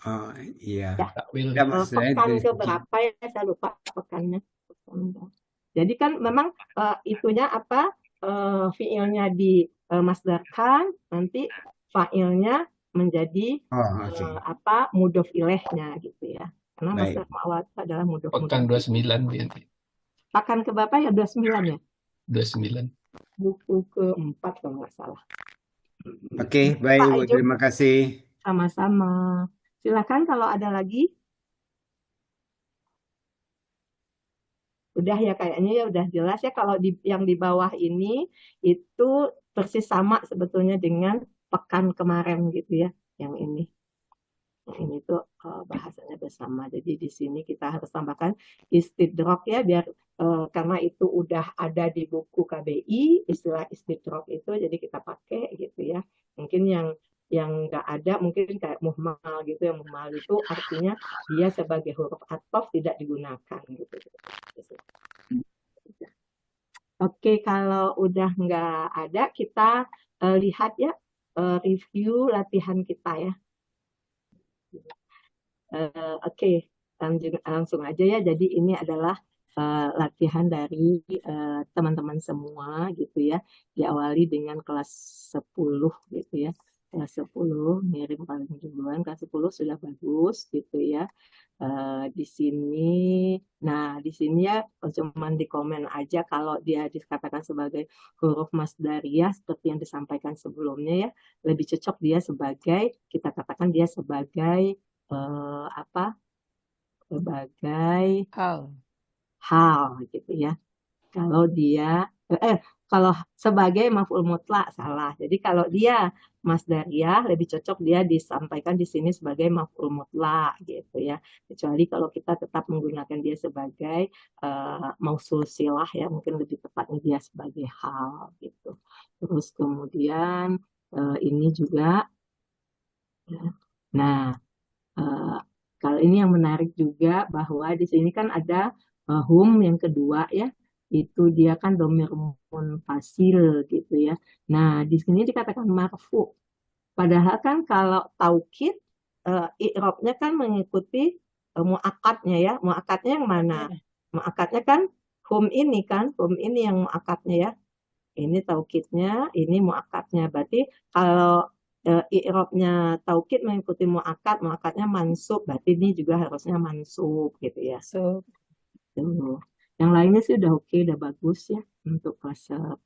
Oh iya. Ya. Takwil. Ya, maksud saya Pekan dari ke segi- berapa ya saya lupa pekannya. Jadi kan memang itunya apa fiilnya di masdarkan, nanti fa'ilnya menjadi Oh, oke. mudhof ilaihnya gitu ya. Karena Baik. masdar muawal itu adalah mudhof Pekan 29 nanti. Pekan ke berapa ya? 29 ya? 29. Buku ke-4 kalau nggak salah. Oke, baik Pak Bu, Ijub, terima kasih. sama-sama. Silakan kalau ada lagi. Udah ya kayaknya ya udah jelas ya kalau yang di bawah ini itu persis sama sebetulnya dengan pekan kemarin gitu ya. Yang ini. Yang ini tuh bahasanya bersama. Jadi di sini kita harus tambahkan istidrok ya biar karena itu udah ada di buku KBI istilah istidrok itu jadi kita pakai gitu ya. Mungkin yang nggak ada mungkin kayak muhmal gitu ya. Muhmal itu artinya dia sebagai huruf athof tidak digunakan gitu. Oke, kalau udah nggak ada kita lihat ya review latihan kita ya. Oke, langsung aja ya. Jadi ini adalah latihan dari teman-teman semua gitu ya. Diawali dengan kelas 10 gitu ya. Kelas 10 ngirim paling duluan, kelas 10 sudah bagus gitu ya. Di sini, nah di sini ya cuman di komen aja kalau dia dikatakan sebagai huruf masdariyah seperti yang disampaikan sebelumnya ya. Lebih cocok dia sebagai, kita katakan dia sebagai sebagai hal gitu ya. Kalau dia kalau sebagai maf'ul mutlak salah. Jadi kalau dia masdariyah lebih cocok dia disampaikan di sini sebagai maf'ul mutlak gitu ya. Kecuali kalau kita tetap menggunakan dia sebagai mausul silah ya, mungkin lebih tepatnya dia sebagai hal gitu. Terus kemudian ini juga nah kalau ini yang menarik juga bahwa di sini kan ada hum yang kedua ya, itu dia kan dhamir munfasil gitu ya. Nah, di sini dikatakan marfu. Padahal kan kalau taukid i'rabnya kan mengikuti muakkadnya ya. Muakkadnya yang mana? Muakkadnya kan hum ini yang muakkadnya ya. Ini taukidnya, ini muakkadnya. Berarti kalau i'rabnya taukid mengikuti muakkadnya mansub, berarti ini juga harusnya mansub gitu ya. Tuh. Yang lainnya sih udah oke, udah bagus ya untuk kelas 10.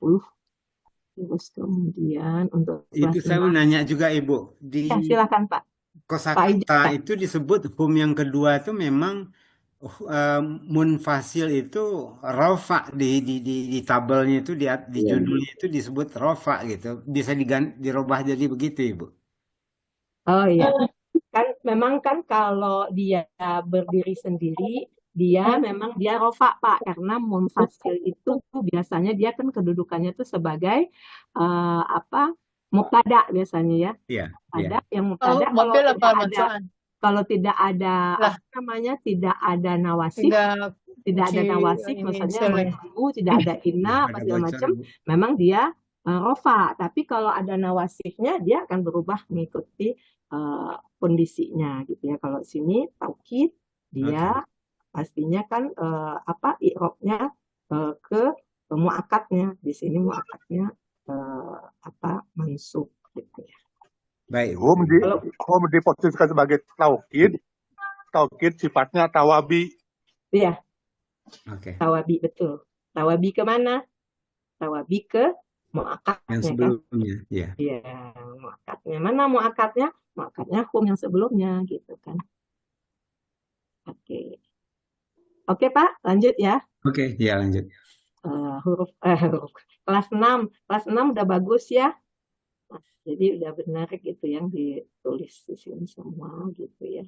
Terus kemudian untuk Itu kelas saya 6. nanya juga Ibu, di Ya, silakan Pak. kosakata itu disebut hum yang kedua itu memang munfasil itu rofa di tabelnya itu di judulnya itu disebut rofa gitu. Bisa dirubah jadi begitu Ibu. Oh iya. Kan memang kan kalau dia berdiri sendiri dia memang dia rofa Pak, karena munfasil itu biasanya dia kan kedudukannya itu sebagai apa, mubtada biasanya ya. Iya, Ada iya. yang mubtada kalau Mapil tidak apa ada mansuan? kalau tidak ada Lah, apa namanya, tidak ada nawasib, tidak tidak ada nawasib, ini maksudnya seleng. mengganggu, tidak ada inna apa Ada segala bocor, macam, Bu. memang dia rofa. Tapi kalau ada nawasifnya dia akan berubah mengikuti kondisinya gitu ya. Kalau sini taukid dia pastinya kan apa i'rabnya ke muakkadnya. Di sini muakkadnya apa mansub gitu ya. Baik. Hum diposisikan sebagai taukid. Taukid sifatnya tawabi. Iya, Oke. tawabi betul. Tawabi ke mana? Tawabi ke Yang muakkadnya kan? sebelumnya, ya. Iya, muakkadnya. Mana muakkadnya? Muakkadnya hum yang sebelumnya gitu kan. Oke. Oke, Pak, lanjut ya. Oke, ya lanjut. Huruf kelas 6. Kelas 6 udah bagus ya. Jadi udah benar gitu yang ditulis di sini semua gitu ya.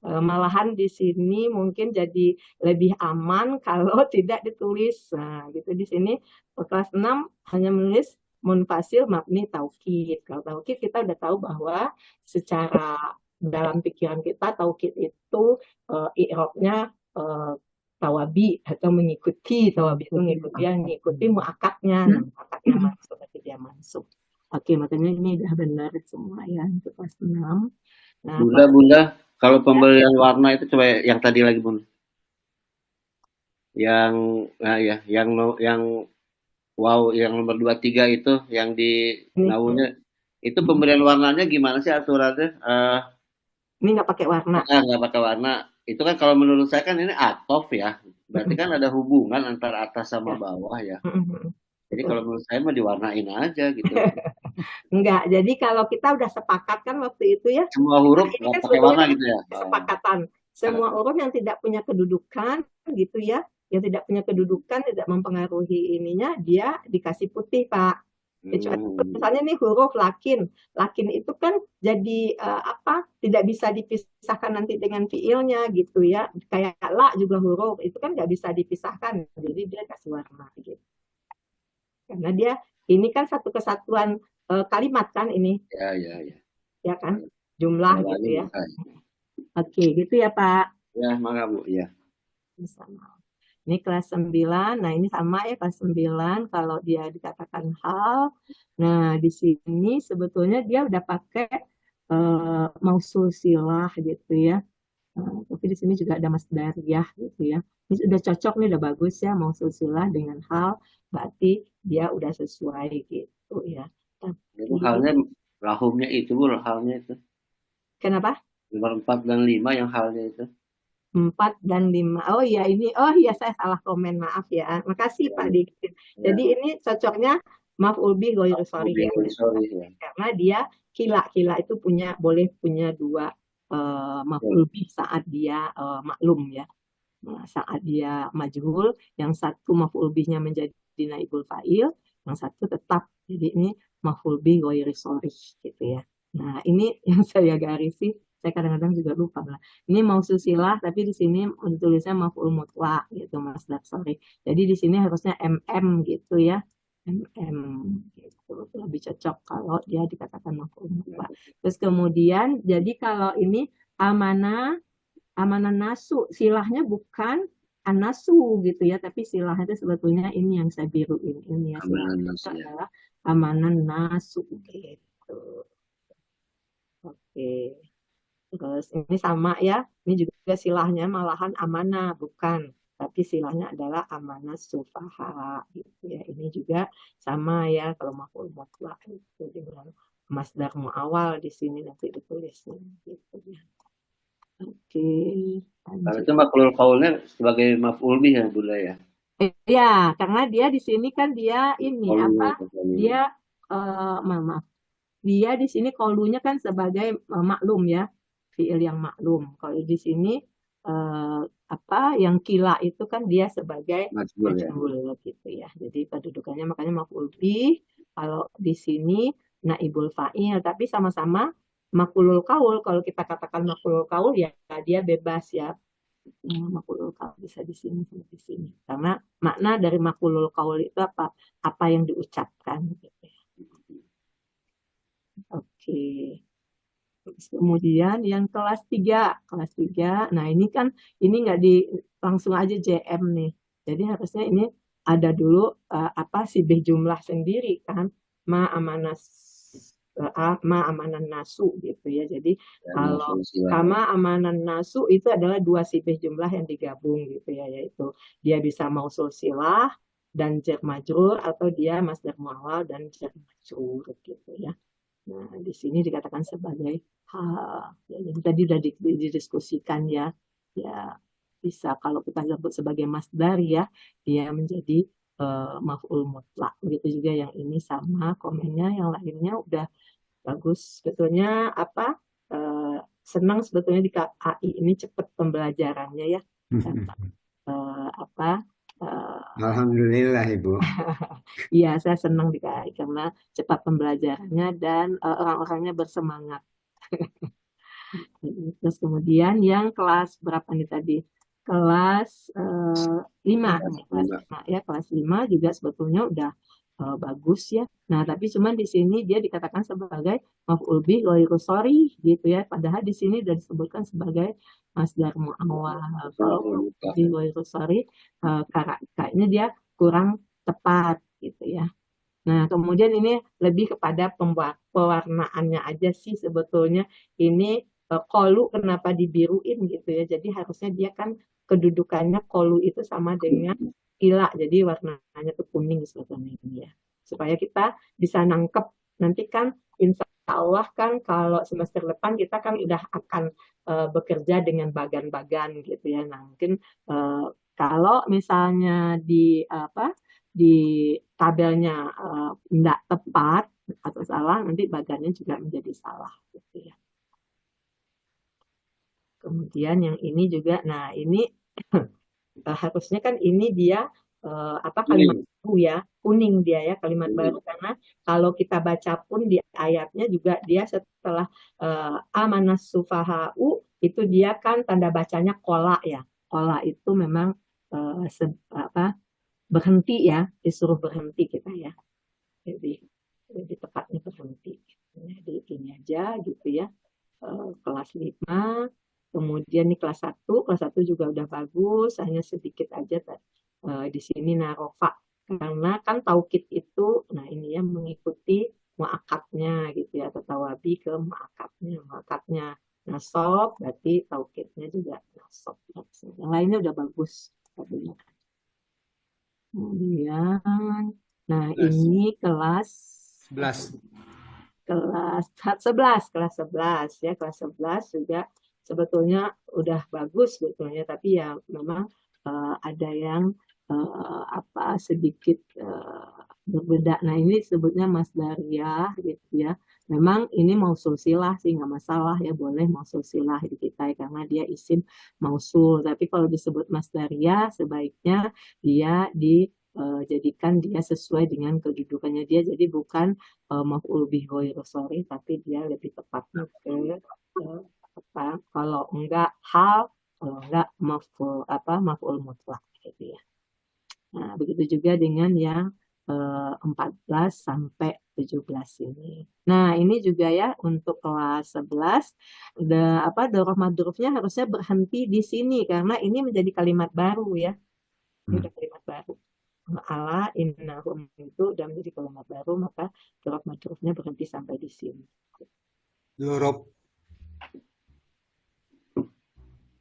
Malahan di sini mungkin jadi lebih aman kalau tidak ditulis. Nah, gitu di sini kelas 6 hanya menulis munfasil mabni taukid. Kalau taukid kita udah tahu bahwa secara dalam pikiran kita taukid itu i'rabnya tawabi atau mengikuti, tawabi itu mengikuti muakkadnya. Nah, muakkadnya masuk berarti dia masuk. Oke, makanya ini udah benar semua ya untuk kelas 6. Nah, Bunda, kalau pemberian warna itu coba yang tadi lagi, Bun. Yang nah ya, yang wow, yang nomor 23 itu yang di naunya itu pemberian warnanya gimana sih aturannya? Ini nggak pakai warna. Nggak pakai warna. Itu kan kalau menurut saya kan ini atof ya. Berarti kan ada hubungan antara atas sama bawah ya. Jadi kalau menurut saya mah diwarnain aja gitu. Enggak, jadi kalau kita udah sepakat kan waktu itu ya. Semua huruf ini nggak kan pakai warna gitu ya. Kesepakatan. Semua huruf yang tidak punya kedudukan gitu ya, yang tidak punya kedudukan, tidak mempengaruhi ininya, dia dikasih putih, Pak. Misalnya nih huruf lakin itu kan jadi apa, tidak bisa dipisahkan nanti dengan fiilnya gitu ya. Kayak la juga huruf itu kan nggak bisa dipisahkan, jadi dia kasih warna gitu. Karena dia ini kan satu kesatuan kalimat kan ini. Ya kan, jumlah gitu ya. Oke, gitu ya Pak. Ya, mangga Bu, ya. Sama. Ini kelas 9. Nah, ini sama ya kelas 9 kalau dia dikatakan hal. Nah, di sini sebetulnya dia udah pakai mausul silah gitu ya. Tapi di sini juga ada masdariyah gitu ya. Ini udah cocok nih, udah bagus ya mausul silah dengan hal, berarti dia udah sesuai gitu ya. Itu halnya lahumnya itu Bu, halnya itu. Kenapa? Nomor 4 dan 5 yang halnya itu. 4 dan 5. Oh iya ini. Oh iya saya salah komen, maaf ya. Makasih Pak Dikit. Jadi ini cocoknya maf'ul bih ghairu sharih ya. Karena dia kila itu boleh punya 2 maf'ul bih saat dia maklum ya. Nah, saat dia majhul, yang satu maf'ul bihnya menjadi naibul fa'il, yang satu tetap. Jadi ini maf'ul bih ghairu sharih gitu ya. Nah, ini yang saya garisi. Saya kadang-kadang juga lupa lah. Ini mausul silah, tapi di sini tulisnya maf'ul mutlaq gitu, Mas Sorry. Jadi di sini harusnya MM gitu ya. MM gitu. Lebih cocok kalau dia dikatakan maf'ul mutlaq. Terus kemudian, jadi kalau ini amanah nasu, silahnya bukan anasu gitu ya, tapi silahnya itu sebetulnya ini yang saya biruin ini ya. Silahnya itu adalah amanah nasu gitu. Oke. Terus ini sama ya, ini juga silahnya malahan amanah, bukan, tapi silahnya adalah amanah sufaha gitu ya. Ini juga sama ya, kalau maf'ul mutlaq itu dengan masdar muawal di sini nanti ditulisnya gitu ya. Oke. Kalau itu maf'ul qaulnya sebagai maf'ul bih ya Bunda ya. Iya, karena dia di sini kan dia ini dia maaf. Dia di sini qaulunya kan sebagai maklum ya. Fi'il yang maklum. Kalau di sini yang kila itu kan dia sebagai majhul gitu ya. Jadi kedudukannya makanya maf'ul bih. Kalau di sini naibul fa'il, tapi sama-sama maf'ulul qaul. Kalau kita katakan maf'ulul qaul ya dia bebas ya. Maqulul qaul bisa di sini sama di sini. Karena makna dari maqulul qaul itu apa yang diucapkan gitu ya. Oke. Terus kemudian yang kelas 3. Nah ini kan ini nggak langsung aja JM nih. Jadi harusnya ini ada dulu sibih jumlah sendiri kan. Ma amanan nasu gitu ya. Jadi kalau kama amanan nasu itu adalah 2 sibih jumlah yang digabung gitu ya, yaitu dia bisa mausul silah dan jar majrur atau dia masdar muawwal dan jar majrur gitu ya. Nah, di sini dikatakan sebagai ya, yang tadi sudah didiskusikan ya. Ya, bisa kalau kita sebut sebagai masdar ya, dia menjadi maf'ul mutlak. Begitu juga yang ini sama komennya, yang lainnya udah bagus. Sebetulnya senang sebetulnya di KAI ini cepat pembelajarannya ya. Alhamdulillah Ibu. Iya, saya senang di KAI karena cepat pembelajarannya dan orang-orangnya bersemangat. Terus kemudian yang kelas berapa nih tadi? Kelas 5. Kelas 5 juga sebetulnya udah bagus ya. Nah, tapi cuman di sini dia dikatakan sebagai maf'ul bih ghairu sharih gitu ya. Padahal di sini sudah disebutkan sebagai masdar muawwal. Kalau maf'ul bih ghairu sharih kayaknya dia kurang tepat gitu ya. Nah, kemudian ini lebih kepada pewarnaannya aja sih sebetulnya. Ini kolu kenapa dibiruin gitu ya. Jadi harusnya dia kan kedudukannya kolu itu sama dengan ila. Jadi warnanya tuh kuning sebetulnya ini ya. Supaya kita bisa nangkep. Nanti kan insya Allah kan kalau semester depan kita kan udah akan bekerja dengan bagan-bagan gitu ya. Nah, mungkin kalau misalnya di tabelnya tidak tepat atau salah, nanti bagannya juga menjadi salah gitu ya. Kemudian yang ini juga, nah ini harusnya kan ini dia kalimat baru ya, kuning dia ya, kalimat baru, karena kalau kita baca pun di ayatnya juga dia setelah amanas sufaha'u itu dia kan tanda bacanya kola ya. Kola itu memang berhenti ya, disuruh berhenti kita ya. Jadi tepatnya berhenti. Jadi ini aja gitu ya. Kelas 5. Kemudian nih kelas 1 juga udah bagus, hanya sedikit aja di sini narofa. Karena kan taukid itu, nah ini ya mengikuti mu'akadnya gitu ya, atau tawabi ke mu'akadnya. Mu'akadnya nasob, berarti taukidnya juga nasob. Yang lainnya udah bagus. Kemudian, nah ini kelas 11. Kelas 11 ya, kelas 11 juga sebetulnya udah bagus sebetulnya, tapi ya memang ada yang sedikit berbeda. Nah ini sebutnya masdariyah gitu ya. Memang ini mausul silah sih nggak masalah ya, boleh mausul silah di kita karena dia isim mausul. Tapi kalau disebut masdariyah sebaiknya dia dijadikan dia sesuai dengan kedudukannya dia. Jadi bukan maf'ul bih ghairu sharih, tapi dia lebih tepatnya ke kalau enggak hal, kalau enggak maf'ul mutlak gitu ya. Nah, begitu juga dengan yang 14 sampai 17 ini. Nah, ini juga ya untuk kelas 11 doroh madrufnya harusnya berhenti di sini karena ini menjadi kalimat baru ya. Ini udah kalimat baru. Ala innahum itu udah menjadi kalimat baru, maka doroh madrufnya berhenti sampai di sini. Dorob.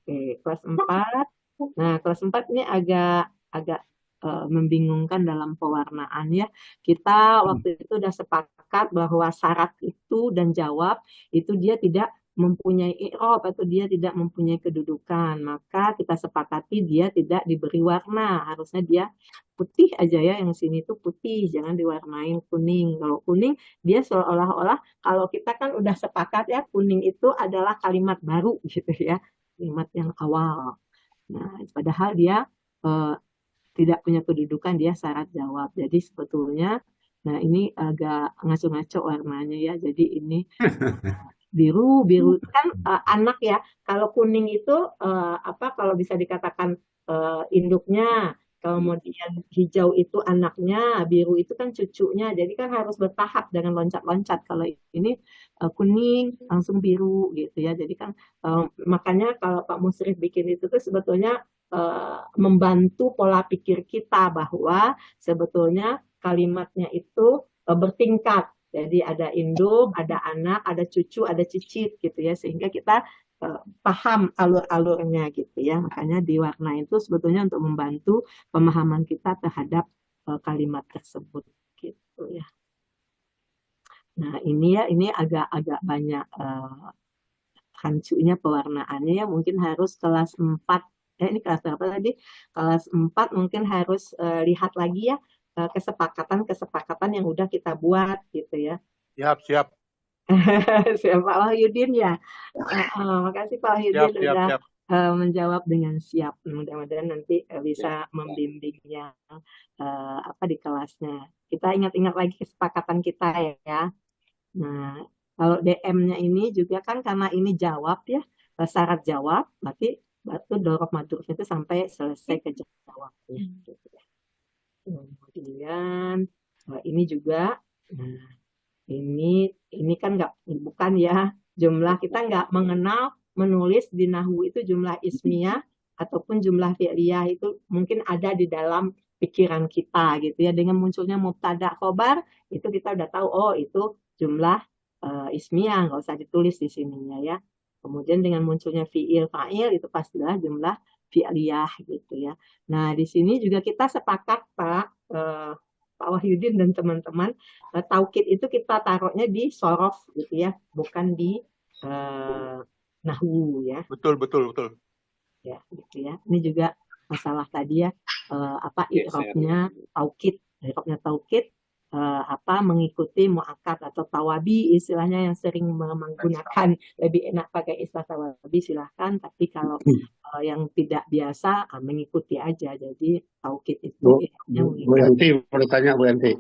Oke, kelas 4. Nah, kelas 4 ini agak membingungkan dalam pewarnaan ya. Kita waktu itu udah sepakat bahwa syarat itu dan jawab itu dia tidak mempunyai i'rab atau dia tidak mempunyai kedudukan. Maka kita sepakati dia tidak diberi warna. Harusnya dia putih aja ya, yang sini tuh putih, jangan diwarnain kuning. Kalau kuning dia seolah-olah kalau kita kan udah sepakat ya kuning itu adalah kalimat baru gitu ya. Kalimat yang awal. Nah, padahal dia tidak punya kedudukan, dia syarat jawab. Jadi sebetulnya, nah ini agak ngaco-ngaco warnanya ya. Jadi ini biru itu kan anak ya. Kalau kuning itu kalau bisa dikatakan induknya, kemudian hijau itu anaknya, biru itu kan cucunya. Jadi kan harus bertahap dengan loncat-loncat. Kalau ini kuning langsung biru gitu ya. Jadi kan makanya kalau Pak Musrif bikin itu tuh sebetulnya membantu pola pikir kita bahwa sebetulnya kalimatnya itu bertingkat. Jadi ada induk, ada anak, ada cucu, ada cicit gitu ya. Sehingga kita paham alur-alurnya gitu ya. Makanya diwarnain itu sebetulnya untuk membantu pemahaman kita terhadap kalimat tersebut gitu ya. Nah ini agak banyak hancunya pewarnaannya ya. Mungkin harus kelas 4. Ini kelas berapa tadi? Kelas 4 mungkin harus lihat lagi ya kesepakatan-kesepakatan yang udah kita buat gitu ya. Siap. Siap Pak Wahyudin ya. Makasih Pak Wahyudin udah menjawab dengan siap. Mudah-mudahan nanti bisa membimbingnya di kelasnya. Kita ingat-ingat lagi kesepakatan kita ya. Nah, kalau DM-nya ini juga kan karena ini jawab ya, syarat jawab, berarti dorob madrufnya itu sampai selesai ke jawab. Gitu ya. Kemudian ini juga, nah ini kan bukan ya jumlah, kita nggak mengenal menulis di nahwu itu jumlah ismiyah ataupun jumlah fi'liyah itu mungkin ada di dalam pikiran kita gitu ya. Dengan munculnya mubtada khobar itu kita udah tahu oh itu jumlah ismiyah, nggak usah ditulis di sininya ya. Kemudian dengan munculnya fi'il fa'il itu pastilah jumlah fi'liyah gitu ya. Nah di sini juga kita sepakat Pak Wahyudin dan teman-teman, taukid itu kita taruhnya di sorof gitu ya, bukan di nahwu ya. Betul. Ya gitu ya. Ini juga masalah tadi ya, i'rabnya taukid mengikuti muakkad atau tawabi istilahnya yang sering menggunakan, lebih enak pakai istilah tawabi silahkan, tapi kalau yang tidak biasa mengikuti aja. Jadi taukid itu Bu Yanti, boleh tanya Bu Yanti?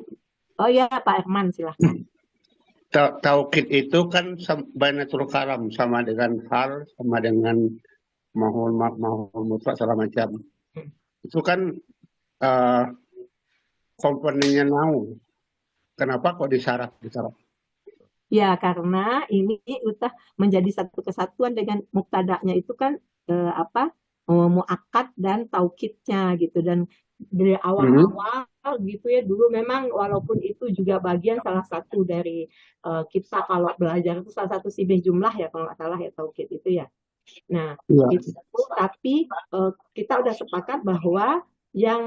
Oh ya Pak Herman silahkan. Taukid itu kan bainatul kalam, sama dengan hal, sama dengan mahul mutlak segala macam. Itu kan komponennya nahwu. Kenapa kok disaraf? Ya karena ini udah menjadi satu kesatuan dengan muktadanya itu kan muakkad dan taukidnya gitu. Dan dari awal-awal gitu ya, dulu memang walaupun itu juga bagian salah satu dari kita kalau belajar itu salah satu sibih jumlah ya kalau nggak salah ya, taukid itu ya. Nah itu, tapi kita udah sepakat bahwa yang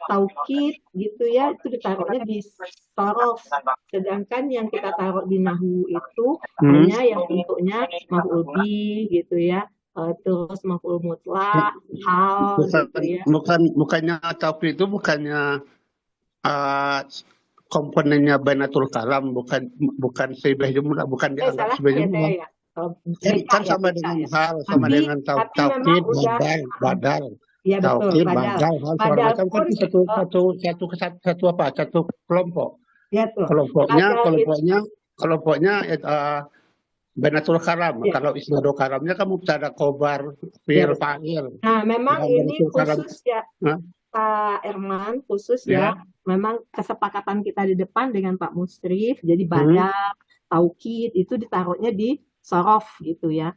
taukid gitu ya itu ditaruhnya di sorof, sedangkan yang kita taruh di nahwu itu hanya yang bentuknya maf'ul bih gitu ya, terus maf'ul mutlak, hal gitu ya. Bukannya taukid itu bukannya komponennya bainatul kalam, bukan sibih jumlah, bukan dianggap sibih jumlah. Kan sama dengan hal, sama dengan taukid, badal. Ya betul, badal kan satu kelompok. Ya, kelompoknya bainatul kalam. Ya. Kalau isnadul kalamnya kan mubtada khobar fi'il fa'il. Nah, memang ini khusus ya Pak Herman, khusus ya. Memang kesepakatan kita di depan dengan Pak Musrif. Jadi badal, taukid itu ditaruhnya di sorof gitu ya.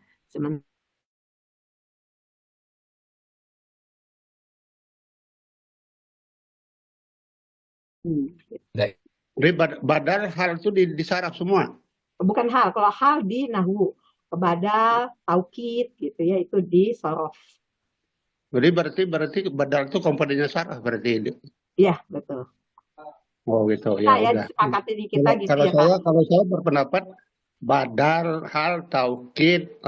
Jadi badal hal itu disaraf semua? Bukan hal, kalau hal di nahwu, badal, taukid gitu ya, itu di sorof. Berarti badal itu komponennya saraf berarti? Iya, betul. Oh gitu ya. Ya disepakati di kita gitu kalau ya Pak. Kalau saya berpendapat badal, hal, taukid,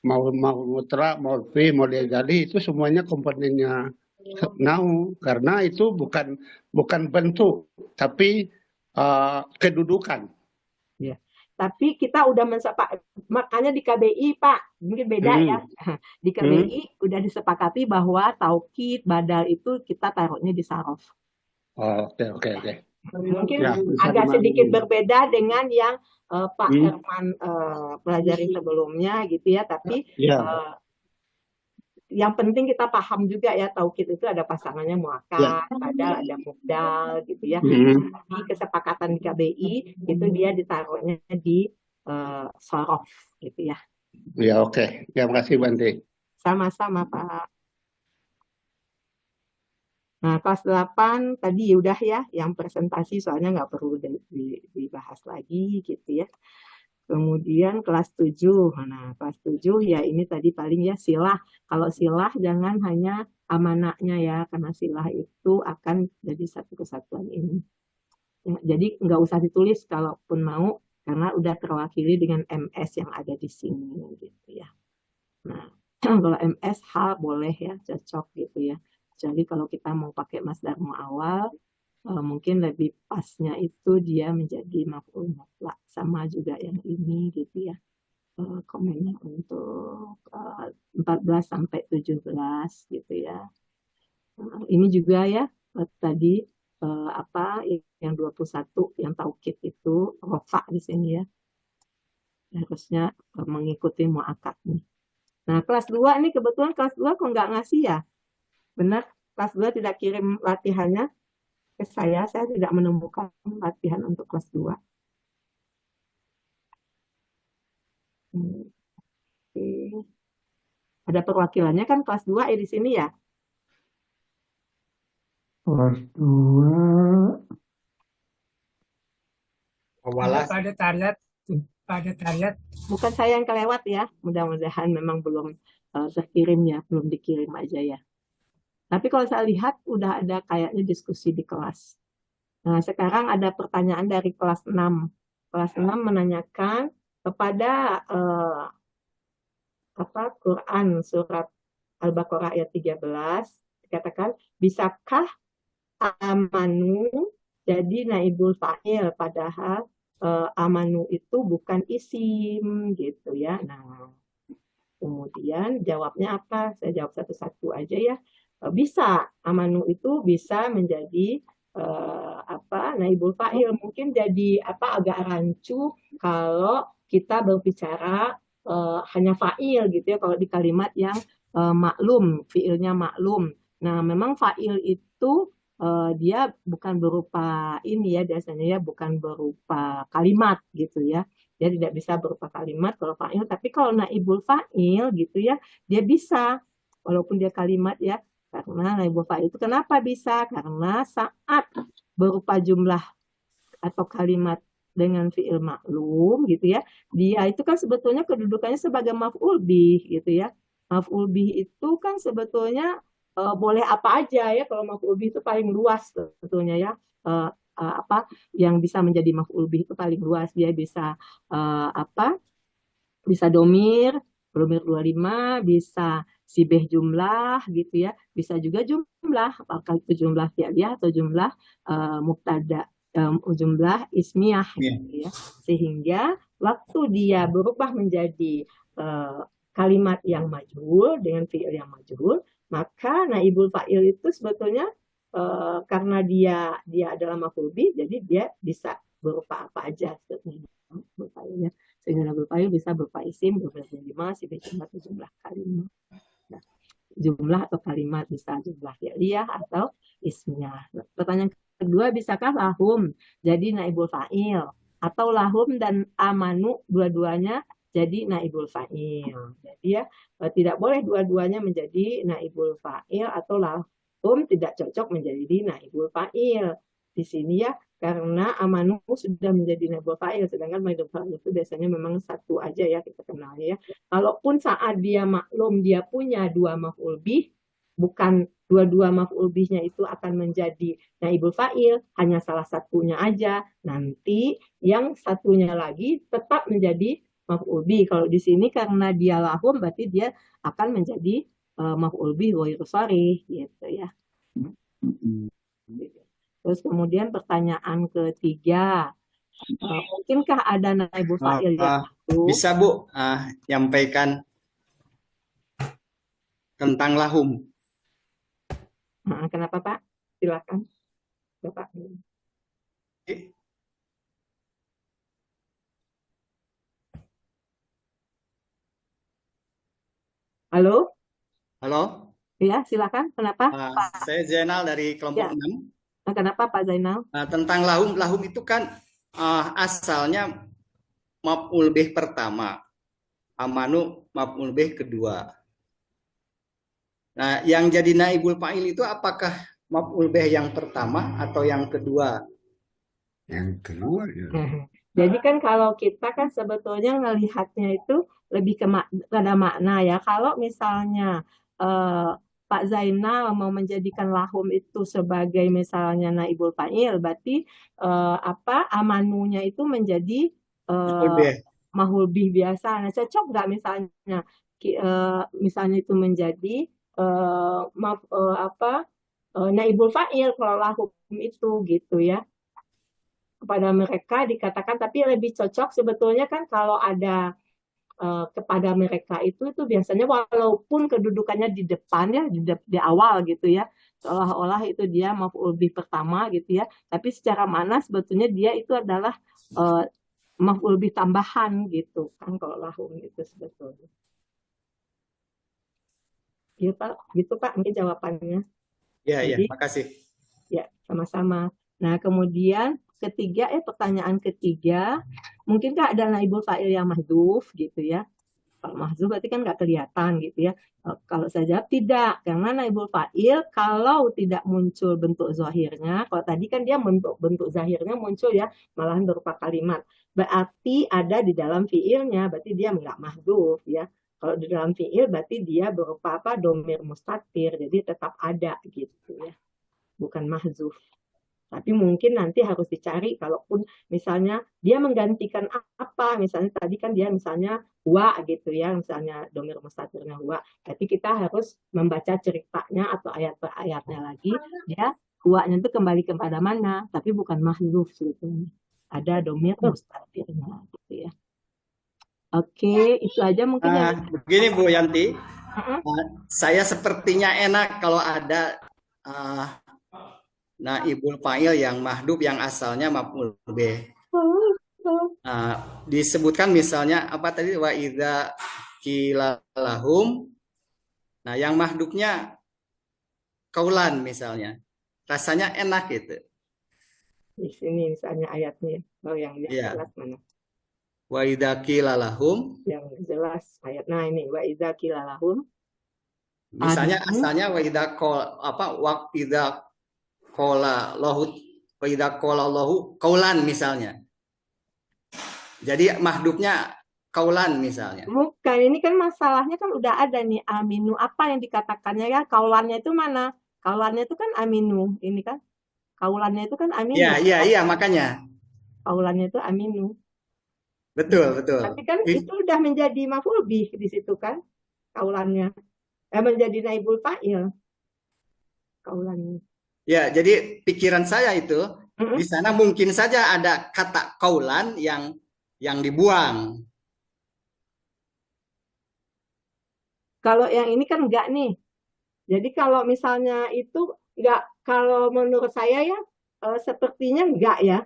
mau mutlak, mau fi, mau diajali itu semuanya komponennya nahwu, karena itu bukan bentuk tapi kedudukan. Ya. Tapi kita udah makanya di KBI Pak mungkin beda ya. Di KBI udah disepakati bahwa taukid, badal itu kita taruhnya di sarof. Oke. Mungkin agak sedikit berbeda dengan yang Pak Herman pelajari sebelumnya gitu ya, tapi Ya. yang penting kita paham juga ya, taukid itu ada pasangannya muakkad, ada mubdal gitu ya. Di kesepakatan di KBI itu dia ditaruhnya di sorof gitu ya. Ya, oke. Terima kasih, Bante. Sama-sama Pak. Nah, kelas 8 tadi udah ya, yang presentasi soalnya nggak perlu dibahas lagi gitu ya. Kemudian kelas 7. Nah, kelas 7 ya ini tadi paling ya silah. Kalau silah jangan hanya amanahnya ya, karena silah itu akan jadi satu kesatuan ini. Ya, jadi nggak usah ditulis kalaupun mau, karena udah terwakili dengan MS yang ada di sini gitu ya. Nah, kalau MS H boleh ya, cocok gitu ya. Jadi kalau kita mau pakai masdar muawwal, mungkin lebih pasnya itu dia menjadi maf'ul mutlak, sama juga yang ini gitu ya. Komennya untuk 14 sampai 17 gitu ya. Ini juga ya tadi apa yang 21 yang taukid itu rofa di sini ya. Harusnya mengikuti muakkad nih. Nah, kelas 2 ini kebetulan kelas 2 kok nggak ngasih ya. Benar, kelas 2 tidak kirim latihannya ke saya tidak menemukan latihan untuk kelas 2. Oke. Ada perwakilannya kan kelas 2 di sini ya? Kelas 2. Pada tariat. Bukan saya yang kelewat ya. Mudah-mudahan memang belum terkirim ya, belum dikirim aja ya. Tapi kalau saya lihat udah ada kayaknya diskusi di kelas. Nah, sekarang ada pertanyaan dari kelas 6. Kelas 6 menanyakan kepada Quran surat Al-Baqarah ayat 13 dikatakan, bisakah amanu jadi naibul fa'il, padahal amanu itu bukan isim gitu ya. Nah, kemudian jawabnya apa? Saya jawab satu-satu aja ya. Bisa, amanu itu bisa menjadi naibul fa'il. Mungkin jadi agak rancu kalau kita berbicara hanya fa'il gitu ya, kalau di kalimat yang maklum, fi'ilnya maklum. Nah, memang fa'il itu dia bukan berupa ini ya, biasanya ya bukan berupa kalimat gitu ya. Dia tidak bisa berupa kalimat kalau fa'il, tapi kalau naibul fa'il gitu ya, dia bisa walaupun dia kalimat ya. Karena naibul fa'il itu kenapa bisa? Karena saat berupa jumlah atau kalimat dengan fi'il maklum gitu ya, dia itu kan sebetulnya kedudukannya sebagai maf'ul bih gitu ya. Maf'ul bih itu kan sebetulnya boleh apa aja ya, kalau maf'ul bih itu paling luas sebetulnya ya. Yang bisa menjadi maf'ul bih itu paling luas, dia bisa bisa domir 25, bisa sibeh jumlah gitu ya, bisa juga jumlah, apakah itu jumlah fi'liyah atau jumlah mubtada, jumlah ismiyah gitu ya. Sehingga waktu dia berubah menjadi kalimat yang majhul dengan fi'il yang majhul, maka naibul fa'il itu sebetulnya karena dia adalah maf'ul bih, jadi dia bisa berupa apa aja sebetulnya. Sehingga naibul fa'il bisa berupa isim, 25, sibeh jumlah atau jumlah kalimat. Nah, jumlah atau kalimat bisa jumlah fi'liyah atau ismiyah. Pertanyaan kedua, bisakah lahum jadi naibul fa'il atau lahum dan amanu dua-duanya jadi naibul fa'il. Jadi ya tidak boleh dua-duanya menjadi naibul fa'il, atau lahum tidak cocok menjadi naibul fa'il. Di sini ya, karena amanu sudah menjadi naibul fa'il, sedangkan naibul fa'il itu biasanya memang satu aja ya kita kenalnya ya. Kalaupun saat dia maklum dia punya dua maf'ul bih, bukan dua-dua maf'ul bihnya itu akan menjadi naibul fa'il, hanya salah satunya aja. Nanti yang satunya lagi tetap menjadi maf'ul bih. Kalau di sini karena dia lahum, berarti dia akan menjadi maf'ul bih ghairu sharih gitu ya. Terus kemudian pertanyaan ketiga, mungkinkah ada naibul fa'il yang satu? Bisa Bu, nyampaikan tentang lahum. Kenapa Pak? Silakan Bapak. Halo? Halo, Ya, silakan. Kenapa? saya Zainal dari kelompok Ya. 6. Kenapa Pak Zainal? Tentang lahum, lahum itu kan asalnya maf'ul bih pertama, amanu maf'ul bih kedua. Nah, yang jadi naibul fa'il itu apakah maf'ul bih yang pertama atau yang kedua? Yang kedua ya. Jadi kan kalau kita kan sebetulnya ngelihatnya itu lebih pada makna ya. Kalau misalnya Pak Zainal mau menjadikan lahum itu sebagai misalnya naibul fa'il, berarti amanunya itu menjadi mahul bih biasa. Nah, cocok nggak misalnya itu menjadi naibul fa'il kalau lahum itu gitu ya. Kepada mereka dikatakan, tapi lebih cocok sebetulnya kan kalau ada kepada mereka itu biasanya walaupun kedudukannya di depan ya, di awal gitu ya, seolah-olah itu dia maf'ul bih pertama gitu ya, tapi secara makna sebetulnya dia itu adalah maf'ul bih tambahan gitu kan kalau lahum itu sebetulnya. Gitu Pak, mungkin jawabannya. Ya, Jadi, makasih. Ya, sama-sama. Nah, kemudian ketiga, pertanyaan ketiga, mungkinkah ada naibul fa'il yang mahdzuf gitu ya? Kalau mahdzuf berarti kan nggak kelihatan gitu ya. Kalau saya jawab tidak, karena naibul fa'il kalau tidak muncul bentuk zahirnya, kalau tadi kan dia bentuk zahirnya muncul ya, malahan berupa kalimat. Berarti ada di dalam fi'ilnya, berarti dia nggak mahdzuf ya. Kalau di dalam fi'il berarti dia berupa domir mustatir, jadi tetap ada gitu ya. Bukan mahdzuf. Tapi mungkin nanti harus dicari kalaupun misalnya dia menggantikan apa, misalnya tadi kan dia misalnya wa gitu ya, misalnya domir mustatirnya wa. Berarti kita harus membaca ceritanya atau ayat per ayatnya lagi, dia wa-nya itu kembali kepada mana, tapi bukan mahdzuf sebetulnya. Ada domir mustatirnya gitu ya. Oke, itu aja mungkin yang begini Bu Yanti. Saya sepertinya enak kalau ada naibul fa'il yang mahdhuf yang asalnya maf'ul bih. Disebutkan misalnya apa tadi, wa idza qila lahum. Nah, yang mahdhufnya kaulan misalnya. Rasanya enak gitu. Di sini misalnya ayatnya, yang jelas mana? Wa idza qila lahum. Yang jelas ayat. Nah, ini wa idza qila lahum. Misalnya asalnya wa idza qala lahu wa idza qala lahu qaulan misalnya. Jadi mahdhufnya kaulan misalnya. Bukan, ini kan masalahnya kan udah ada nih aminu, apa yang dikatakannya ya, kaulannya itu mana? Kaulannya itu kan aminu, ini kan kaulannya itu kan aminu. Iya, makanya. Kaulannya itu aminu. Betul. Tapi kan itu udah menjadi maf'ul bih di situ kan, kaulannya. Menjadi naibul fa'il. Kaulannya. Ya, jadi pikiran saya itu di sana mungkin saja ada kata kaulan yang dibuang. Kalau yang ini kan enggak nih. Jadi kalau misalnya itu enggak, kalau menurut saya ya sepertinya enggak ya.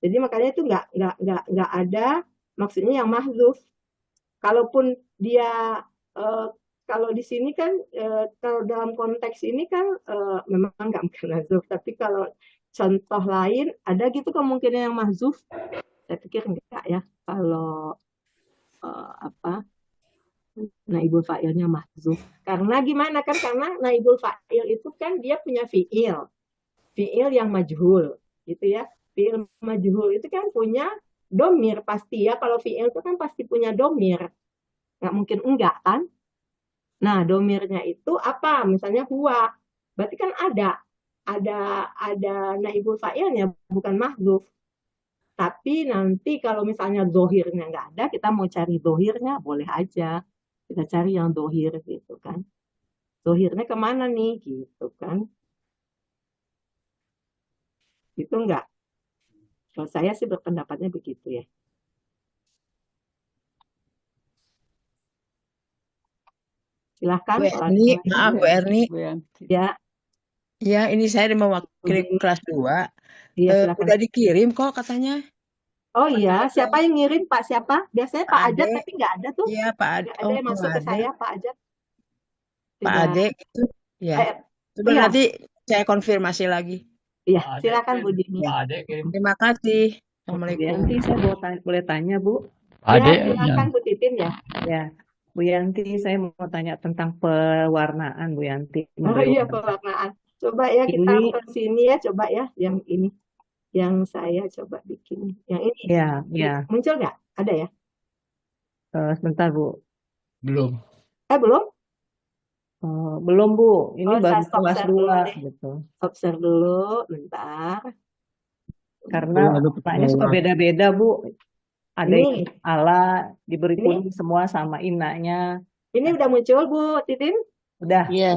Jadi makanya itu enggak ada maksudnya yang mahdzuf. Kalaupun dia kalau di sini kan kalau dalam konteks ini kan memang nggak mungkin mahdzuf, tapi kalau contoh lain ada gitu kemungkinan yang mahdzuf. Saya pikir enggak ya kalau naibul fa'ilnya mahdzuf. Karena gimana kan? Karena naibul fa'il itu kan dia punya fi'il yang majhul gitu ya. Fi'il majhul itu kan punya domir pasti ya. Kalau fi'il itu kan pasti punya domir. Nggak mungkin enggak kan? Nah, domirnya itu apa? Misalnya huwa. Berarti kan ada naibul fa'ilnya, bukan mahdzuf. Tapi nanti kalau misalnya dohirnya nggak ada, kita mau cari dohirnya, boleh aja. Kita cari yang dohir gitu kan. Dohirnya kemana nih? Gitu kan. Itu enggak. Kalau saya sih berpendapatnya begitu ya. Silahkan. Bu Erni, maaf Bu Erni. Ya. Ya, ini saya mewakili kelas 2. Iya, udah dikirim kok katanya. Oh iya, siapa yang ngirim Pak? Siapa? Biasanya Pak Ajat, Ade. tapi nggak ada tuh. Iya Pak Ade. Nggak ada yang masuk ke Ada saya, Pak Ajat. Pak Tidak. Ade itu. Ya. Coba Iya, nanti saya konfirmasi lagi. iya. Pak Ade Silakan Bu kirim. Dini. Pak Ade kirim. Terima kasih. Bu Assalamualaikum. Yanti, saya boleh tanya, Bu? Pak Ya, Ade, silakan Bu Titin ya. Ya, Bu Yanti, saya mau tanya tentang pewarnaan, Bu Yanti. Oh Memberi iya, warna. pewarnaan. Coba ya kita Ini, ke sini ya, coba ya, yang ini. Yang saya coba bikin. Yang ini. ya, Muncul nggak? Ada ya? sebentar, Bu. belum. Belum? Belum, Bu. Ini Oh, saya baru stop kelas share dulu 2, deh. gitu. Stop share dulu, bentar. Karena Ada warnanya suka ketawa. beda-beda, Bu. Ada Ini, yang ala, diberi ini, kuning semua sama inanya. ini udah muncul Bu Titin? Udah. Iya,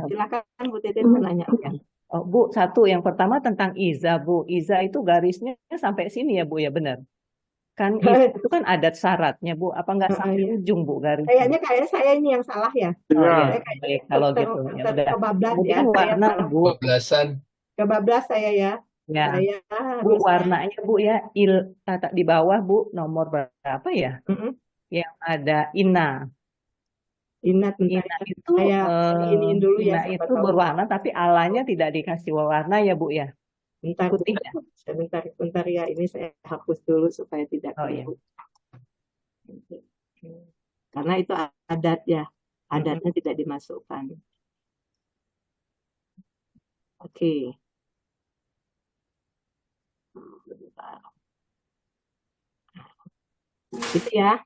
Silakan Bu Titin menanya. Ya. Oh, Bu, satu, yang pertama tentang Iza, Bu. Iza itu garisnya sampai sini ya, Bu, ya benar. Kan Iza itu kan adat syaratnya, Bu. Apa nggak sampai ujung, Bu, garisnya? Kayaknya saya ini yang salah ya. Oh Iya. ya, Saya kayaknya baik kalau gitu. Ya udah. kebablas ya. Kemudian Saya warna, salah. Bu. Kebablasan. Kebablas saya ya. Ya, Saya Bu, harusnya. warnanya, Bu, ya, di bawah, Bu, nomor berapa ya? Mm-mm. Yang ada Ina. Inat bentar Ina ya. itu, Saya iniin dulu ya. Ina siapa itu tahu. berwarna, tapi alanya tidak dikasih warna ya, Bu, ya? Bentar, Putihnya. bentar ya. Ini saya hapus dulu supaya tidak Oh ya. keliru. Karena itu adat ya. Adatnya tidak dimasukkan. Oke. Bentar. Itu ya.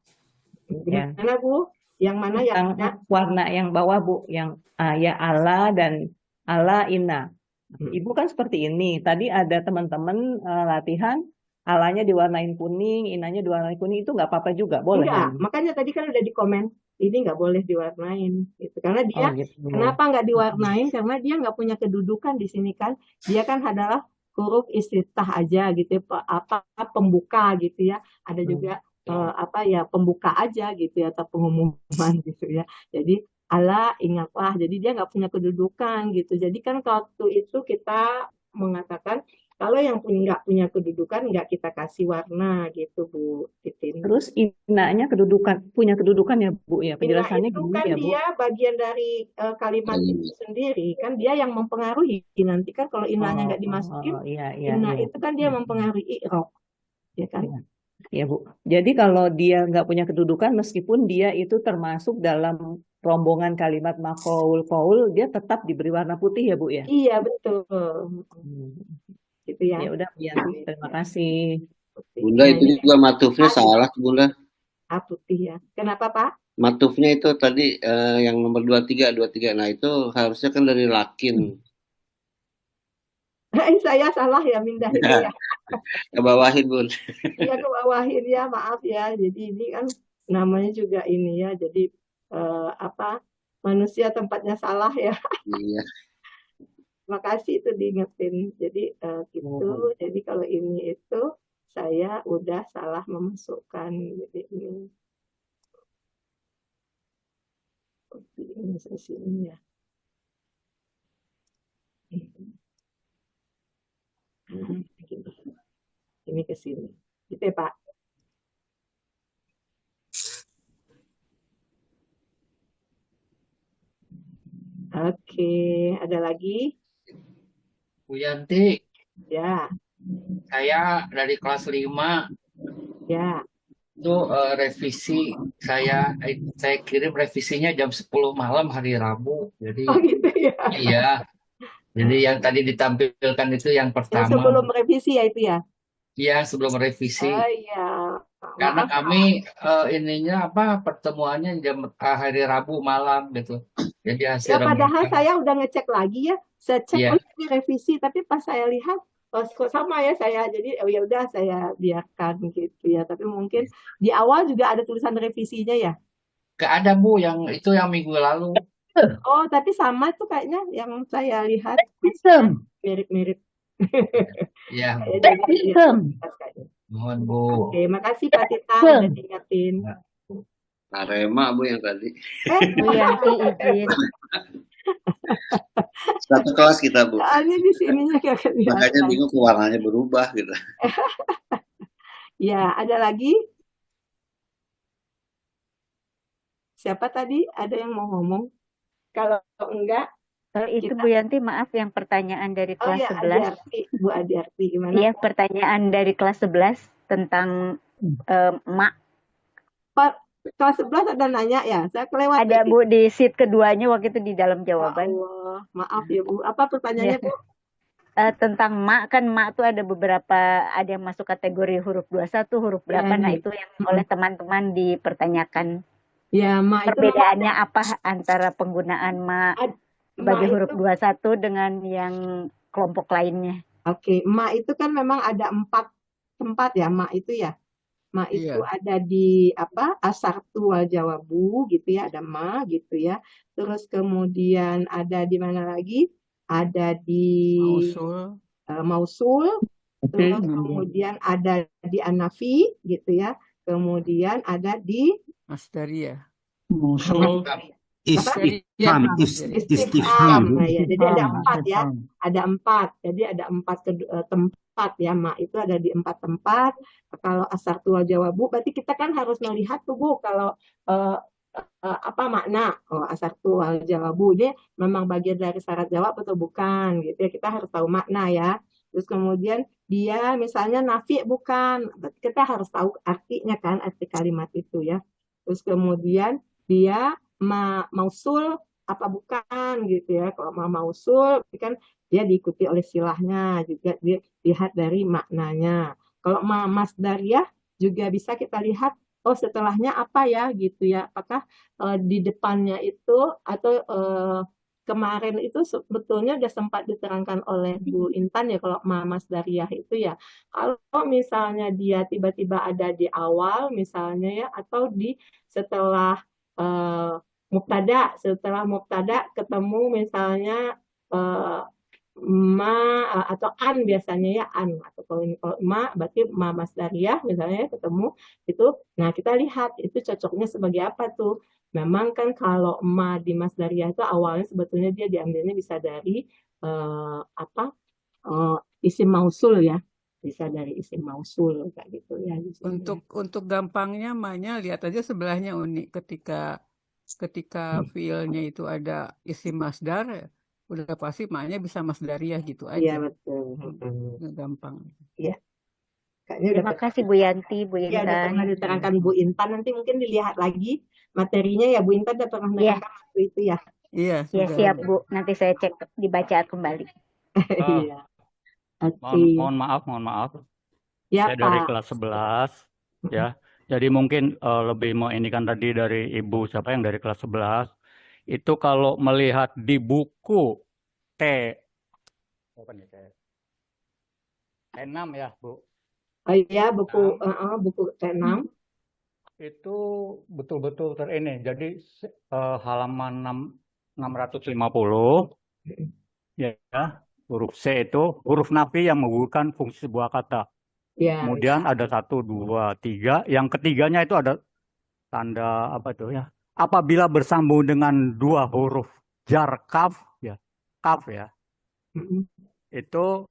Ya. Gimana Bu? Yang mana yang Yang ada? warna yang bawah, Bu, yang ya ala dan ala Ina. Ibu kan seperti ini. Tadi ada teman-teman latihan alanya diwarnain kuning, inanya diwarnain kuning, itu nggak apa-apa juga, boleh. Enggak, Ya? makanya tadi kan udah di komen ini nggak boleh diwarnain gitu. Karena dia Oh gitu. kenapa nggak diwarnain? Karena dia nggak punya kedudukan di sini kan. Dia kan adalah huruf istiftah aja gitu, apa pembuka gitu ya. Ada juga apa ya pembuka aja gitu ya atau pengumuman gitu ya. Jadi Allah ingatlah. Jadi dia nggak punya kedudukan gitu. Jadi kan waktu itu kita mengatakan kalau yang nggak punya kedudukan nggak kita kasih warna gitu Bu Titin. Terus inanya punya kedudukan ya, Bu, ya. Penjelasannya Ina itu gini kan ya, Bu. dia bagian dari kalimat itu sendiri kan dia yang mempengaruhi nanti kan kalau inanya nggak dimasukin Iya, ina iya. itu kan dia mempengaruhi i'rab ya kan. Iya. Ya, Bu. Jadi kalau dia nggak punya kedudukan, meskipun dia itu termasuk dalam rombongan kalimat maf'ul qaul, dia tetap diberi warna putih ya, Bu, ya? Iya betul gitu ya. Ya udah, Bu Yanti, terima kasih. Bunda itu juga matufnya salah Bunda. Putih ya. Kenapa Pak? Matufnya itu tadi yang nomor 23. Nah itu harusnya kan dari lakin. Saya salah ya mindahin ya. Kebawahin Bun. Iya kebawahin ya, maaf ya. Jadi ini kan namanya juga ini ya. Jadi apa manusia tempatnya salah ya. Iya. Makasih itu diingetin. Jadi gitu. Jadi kalau ini itu saya udah salah memasukkan. Jadi ini sini ya. Ini ke sini. Gitu ya Pak. Oke, ada lagi? Bu Yanti, Ya, saya dari kelas 5 ya. itu revisi saya kirim revisinya jam 10 malam hari Rabu. Jadi Oh gitu ya. iya. Jadi yang tadi ditampilkan itu yang Yang pertama. sebelum revisi ya itu ya. Iya, sebelum revisi. Oh iya. Karena Maaf, kami ininya hari Rabu malam gitu. Jadi hasil ya padahal remakan. saya udah ngecek lagi ya. Saya cek Iya. ini revisi, tapi pas saya lihat kok sama ya saya. Jadi ya udah saya biarkan gitu ya. Tapi mungkin di awal juga ada tulisan revisinya ya. Gak ada Bu, yang itu yang minggu lalu. Oh, tapi sama tuh kayaknya yang saya lihat mirip-mirip. Ya, mohon Bu. Oke, makasih Pak Tita udah diingetin. Arema Bu yang tadi. Bu Yanti izin. Satu kelas kita Bu. Soalnya di sininya kayak Makanya bingung warnanya berubah gitu. Ya, ada lagi? Siapa tadi? Ada yang mau ngomong? Kalau enggak, Itu kita... Bu Yanti, maaf yang pertanyaan dari Oh kelas ya, 11. Adiarti. Bu Adiarti, gimana? Iya, pertanyaan dari kelas 11 tentang mak. Kelas 11 ada nanya ya? Saya kelewat. Ada Bu di sheet keduanya waktu itu di dalam jawaban. Allah, maaf ya Bu. Apa pertanyaannya Bu? Tentang mak, kan mak tuh ada beberapa, ada yang masuk kategori huruf 21, huruf berapa, nah itu yang oleh teman-teman dipertanyakan. Ya, mak itu perbedaannya apa antara penggunaan mak sebagai huruf 21 dengan yang kelompok lainnya? Oke, mak itu kan memang ada 4 tempat ya, mak itu ya. Mak itu ada di apa? Asartu wal jawabu gitu ya, ada ma gitu ya. Terus kemudian ada di mana lagi? Ada di Mausul. Terus kemudian ada di Anafi gitu ya. Kemudian ada di Masdariyah. Istifham. Nah, ya. Jadi ada 4 ya. Ada 4. Jadi ada 4 tempat ya, mak itu ada di 4 tempat. Kalau asartu wal jawabu berarti kita kan harus melihat tuh Bu kalau apa makna asartu wal jawabu ini memang bagian dari syarat jawab atau bukan gitu ya, kita harus tahu makna ya. Terus kemudian dia misalnya nafi bukan, berarti kita harus tahu artinya kan, arti kalimat itu ya. Terus kemudian dia mausul apa bukan gitu ya. Kalau mausul kan dia diikuti oleh silahnya, juga dia lihat dari maknanya. Kalau masdariyah juga bisa kita lihat, oh setelahnya apa ya gitu ya. Apakah di depannya itu atau kemarin itu sebetulnya sudah sempat diterangkan oleh Bu Intan ya, kalau masdariyah itu ya. Kalau misalnya dia tiba-tiba ada di awal misalnya ya, atau di setelah mubtada, setelah mubtada ketemu misalnya ma atau an biasanya ya an, atau kalau ma berarti ma masdariyah misalnya ketemu itu. Nah, kita lihat itu cocoknya sebagai apa tuh. Memang kan kalau ma di masdariyah itu awalnya sebetulnya dia diambilnya bisa dari isim mausul ya. Bisa dari isim mausul kayak gitu ya. Untuk gampangnya ma-nya lihat aja sebelahnya Uni, ketika fiilnya itu ada isim masdar, udah pasti ma-nya bisa masdariyah gitu aja. Iya betul. Gampang. Iya. Terima kasih Bu Yanti, Bu Intan. Ya, udah pernah diterangkan Bu Intan, nanti mungkin dilihat lagi materinya ya. Bu Intan udah pernah menerangkan waktu itu ya. Iya. Ya siap Bu, nanti saya cek dibaca kembali. Iya. Mohon maaf. Ya, saya dari Pak. kelas 11 ya. Jadi mungkin lebih mau ini kan tadi dari Ibu siapa yang dari kelas 11 itu kalau melihat di buku T6 ya, Bu. Oh iya, buku T6. Itu betul-betul ini. Jadi halaman 650 ya, huruf C itu huruf nafi yang menggugurkan fungsi sebuah kata. Ya, Kemudian ada 1, 2, 3. Yang ketiganya itu ada tanda apa itu ya? Apabila bersambung dengan 2 huruf jar kaf ya. Itu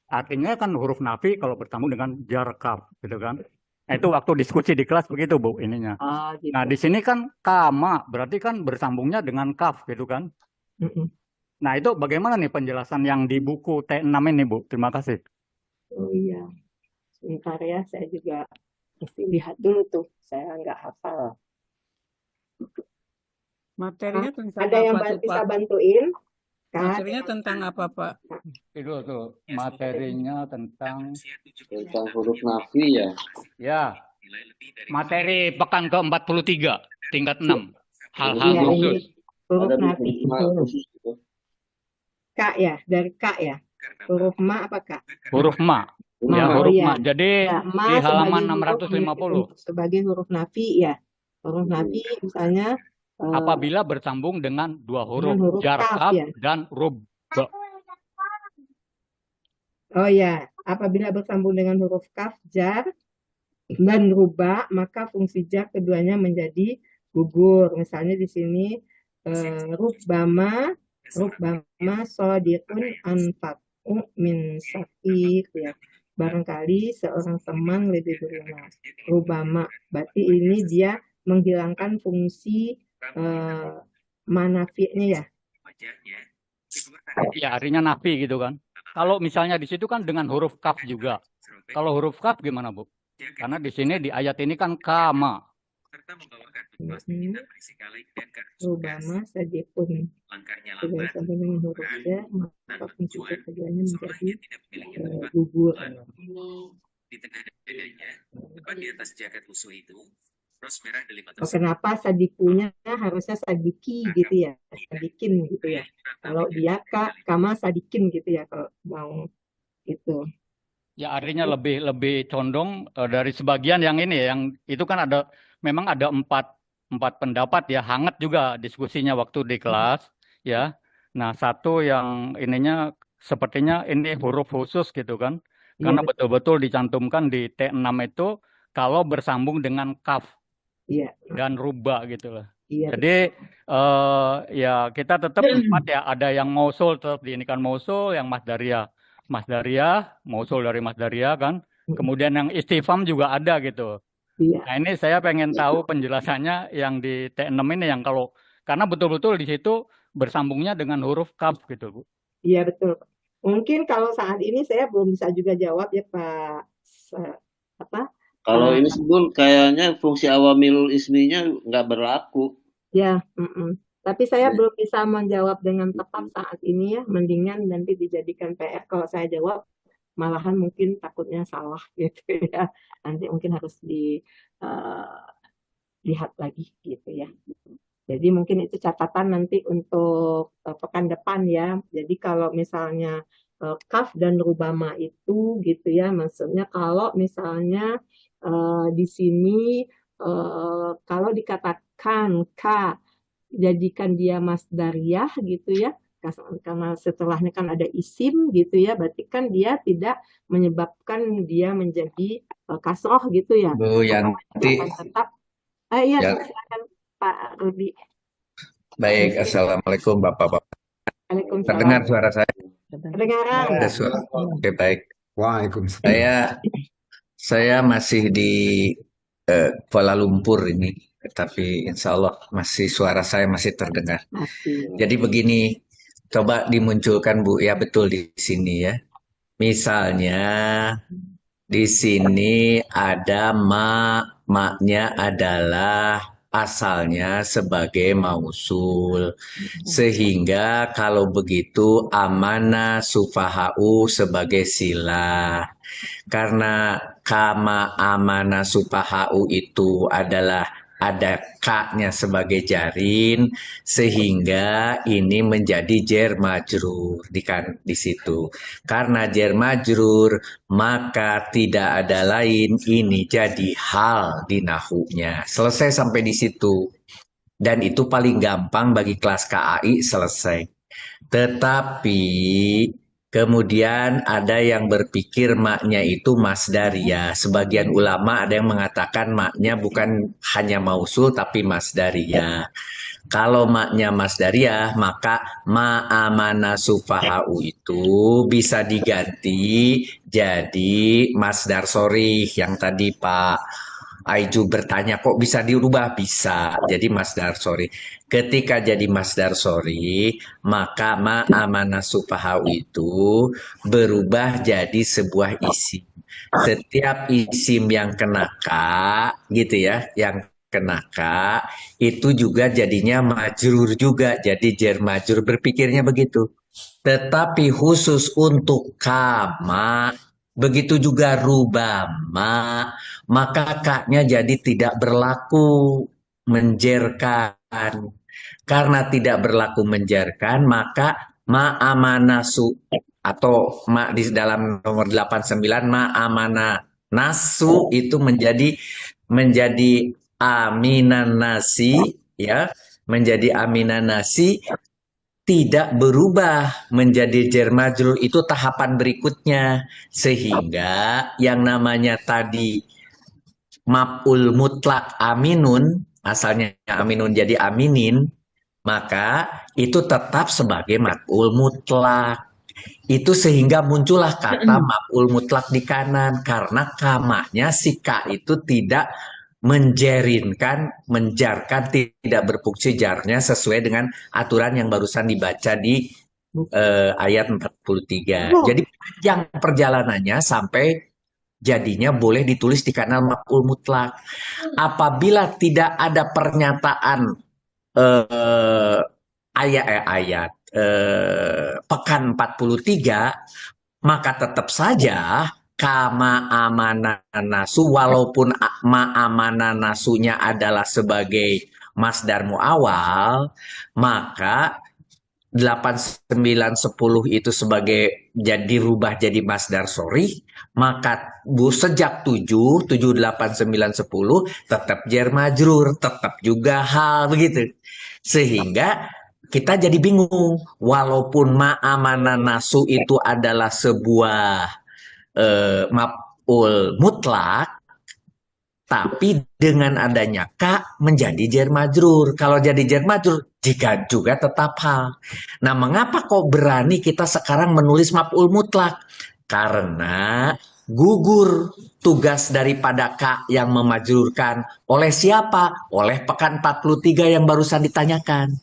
artinya kan huruf nafi kalau bersambung dengan jar kaf gitu kan. Nah, itu waktu diskusi di kelas begitu Bu ininya. Gitu. Nah, di sini kan kama berarti kan bersambungnya dengan kaf gitu kan. Nah, itu bagaimana nih penjelasan yang di buku T6 ini Bu? Terima kasih. Oh iya. Sebentar ya, saya juga mesti lihat dulu tuh. Saya nggak hafal. Materinya tentang ada yang apa, bisa Pak? bantuin? Materinya tentang apa, Pak? Itu tuh materinya tentang huruf nafi ya. Ya. Materi pekan ke-43 tingkat 6. Hal-hal Iya, khusus. Huruf nafi itu. K ya, dari K ya. Huruf ma apa Kak? Huruf ma. Ya, huruf ma. Jadi ya, ma di halaman huruf, 650. Sebagai huruf nafi ya. Huruf nafi misalnya apabila bersambung dengan 2 huruf jar kaf ya. dan rub. Oh ya, apabila bersambung dengan huruf kaf, jar dan ruba, maka fungsi jar keduanya menjadi gugur. Misalnya di sini rubbama sodiqun anfaqu min syafiq ya. barangkali seorang teman lebih berguna. Rubama, berarti ini dia menghilangkan fungsi manafi'nya ya. Ya, artinya nafi gitu kan. Kalau misalnya di situ kan dengan huruf kaf juga. Kalau huruf kaf gimana, Bu? Karena di sini di ayat ini kan kama. Rubama sajipun. Tidak sampai dengan huruf ya, maka fungsi keduanya menjadi gugur. Di tengah dadanya, tepat di atas jagat musuh itu, ros merah delima Kenapa sadikunya harusnya sadiki gitu ya, sadikin gitu ya. Kalau dia kama sadikin gitu ya kalau mau itu. Ya, artinya lebih condong dari sebagian yang ini, yang itu kan memang ada empat pendapat ya, hangat juga diskusinya waktu di kelas ya. Nah, satu yang ininya sepertinya ini huruf khusus gitu kan, karena betul-betul dicantumkan di T6 itu kalau bersambung dengan kaf dan ruba gitu loh. Jadi ya kita tetap empat ya, ada yang mausul tetap diinikan mausul, yang masdariyah, mausul dari masdariyah kan. Kemudian yang istifham juga ada gitu. Nah, ini saya pengen tahu penjelasannya yang di T6 ini, yang karena betul-betul di situ bersambungnya dengan huruf kaf gitu, Bu. Iya, betul. Mungkin kalau saat ini saya belum bisa juga jawab ya, Pak. Kalau ini sebelum kayaknya fungsi awamilul isminya nggak berlaku. Ya, tapi saya belum bisa menjawab dengan tepat saat ini ya. Mendingan nanti dijadikan PR. Kalau saya jawab, malahan mungkin takutnya salah gitu ya. Nanti mungkin harus dilihat lagi gitu ya. Jadi mungkin itu catatan nanti untuk pekan depan ya. Jadi kalau misalnya kaf dan rubama itu gitu ya, maksudnya kalau misalnya di sini kalau dikatakan jadikan dia masdariyah gitu ya, karena setelahnya kan ada isim gitu ya, berarti kan dia tidak menyebabkan dia menjadi kasroh gitu ya. Bu Yanti. Tetap, iya, silakan Pak Rudi. Baik, assalamualaikum Bapak-Bapak. Waalaikumsalam. Terdengar suara saya? Kedengaran. Ada suara. Oke, baik. Waalaikumsalam. Saya masih di Kuala Lumpur ini, tapi insya Allah suara saya masih terdengar. Jadi begini, coba dimunculkan Bu, ya betul di sini ya. Misalnya di sini ada maknya adalah asalnya sebagai mausul, sehingga kalau begitu amana sufahau sebagai silah. Karena kama amana sufahau itu adalah ada ka-nya sebagai jarin, sehingga ini menjadi jar majrur di situ. Karena jar majrur, maka tidak ada lain, ini jadi hal di nahunya. Selesai sampai di situ. Dan itu paling gampang bagi kelas KAI selesai. Tetapi kemudian ada yang berpikir maknya itu masdariyah. Sebagian ulama ada yang mengatakan maknya bukan hanya mausul tapi masdariyah. Kalau maknya masdariyah, maka ma'amana sufahau itu bisa diganti jadi masdar sorih. Yang tadi Pak Aiju bertanya kok bisa dirubah? Bisa. Jadi masdar sorih. Ketika jadi masdar sorih, maka ma'amana sufahau itu berubah jadi sebuah isim. Setiap isim yang kena ka, gitu ya, yang kena ka, itu juga jadinya majrur juga. Jadi jar majrur, berpikirnya begitu. Tetapi khusus untuk kama, begitu juga rubama, maka ka-nya jadi tidak berlaku menjerkan. Karena tidak berlaku menjerkan, maka ma'amanasu atau di dalam nomor 89 ma'amana nasu itu menjadi aminan nasi ya, menjadi aminan nasi, tidak berubah menjadi jar majrur. Itu tahapan berikutnya, sehingga yang namanya tadi maf'ul mutlak aminun, asalnya aminun jadi aminin, maka itu tetap sebagai maf'ul mutlak. Itu sehingga muncullah kata maf'ul mutlak di kanan karena kamanya si ka itu tidak menjarkan, tidak berfungsi jarnya sesuai dengan aturan yang barusan dibaca di ayat 43. Jadi panjang perjalanannya sampai jadinya boleh ditulis di kanal maf'ul mutlak. Apabila tidak ada pernyataan pekan 43, maka tetap saja kama amana nasu, walaupun ma amana nasunya adalah sebagai masdar muawal, maka 8, 9, 10 itu sebagai dirubah jadi masdar sorih, maka sejak 7, 8, 9, 10 tetap jar majrur, tetap juga hal begitu. Sehingga kita jadi bingung, walaupun ma'amana nasu itu adalah sebuah maf'ul mutlak, tapi dengan adanya ka menjadi jar majrur. Kalau jadi jar majrur, jika juga tetap hal. Nah, mengapa kok berani kita sekarang menulis maf'ul mutlak? Karena gugur tugas daripada ka yang memajrurkan. Oleh siapa? Oleh pekan 43 yang barusan ditanyakan.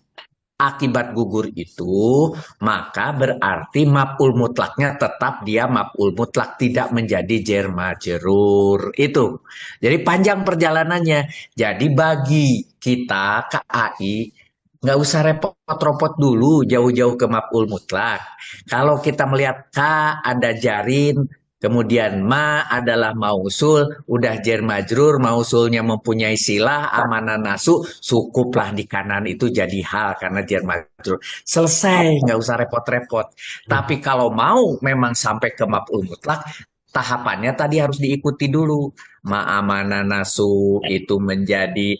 Akibat gugur itu, maka berarti maf'ul mutlaknya tetap dia maf'ul mutlak, tidak menjadi jar majrur. Itu. Jadi panjang perjalanannya. Jadi bagi kita KAI nggak usah repot-repot dulu jauh-jauh ke maf'ul mutlak. Kalau kita melihat ka ada jarin, kemudian ma adalah mausul, udah jar majrur, mausulnya mempunyai silah, amanah nasu, cukuplah di kanan itu jadi hal karena jar majrur. Selesai, nggak usah repot-repot. Tapi kalau mau memang sampai ke maf'ul mutlak, tahapannya tadi harus diikuti dulu. Ma amanah nasu itu menjadi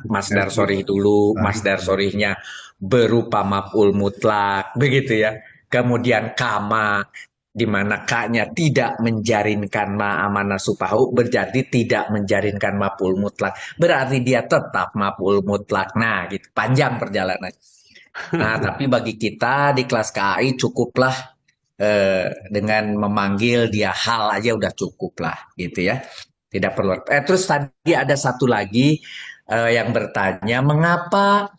masdar sorih dulu, masdar sorihnya berupa maf'ul mutlak, begitu ya. Kemudian kama, di mana ka-nya tidak menjarinkan ma'amana supahu, berarti tidak menjarinkan maf'ul mutlak. Berarti dia tetap maf'ul mutlak. Nah, gitu. Panjang perjalanan. Nah, tapi bagi kita di kelas KAI cukuplah dengan memanggil dia hal aja udah cukup lah, gitu ya. Tidak perlu. Terus tadi ada satu lagi yang bertanya, mengapa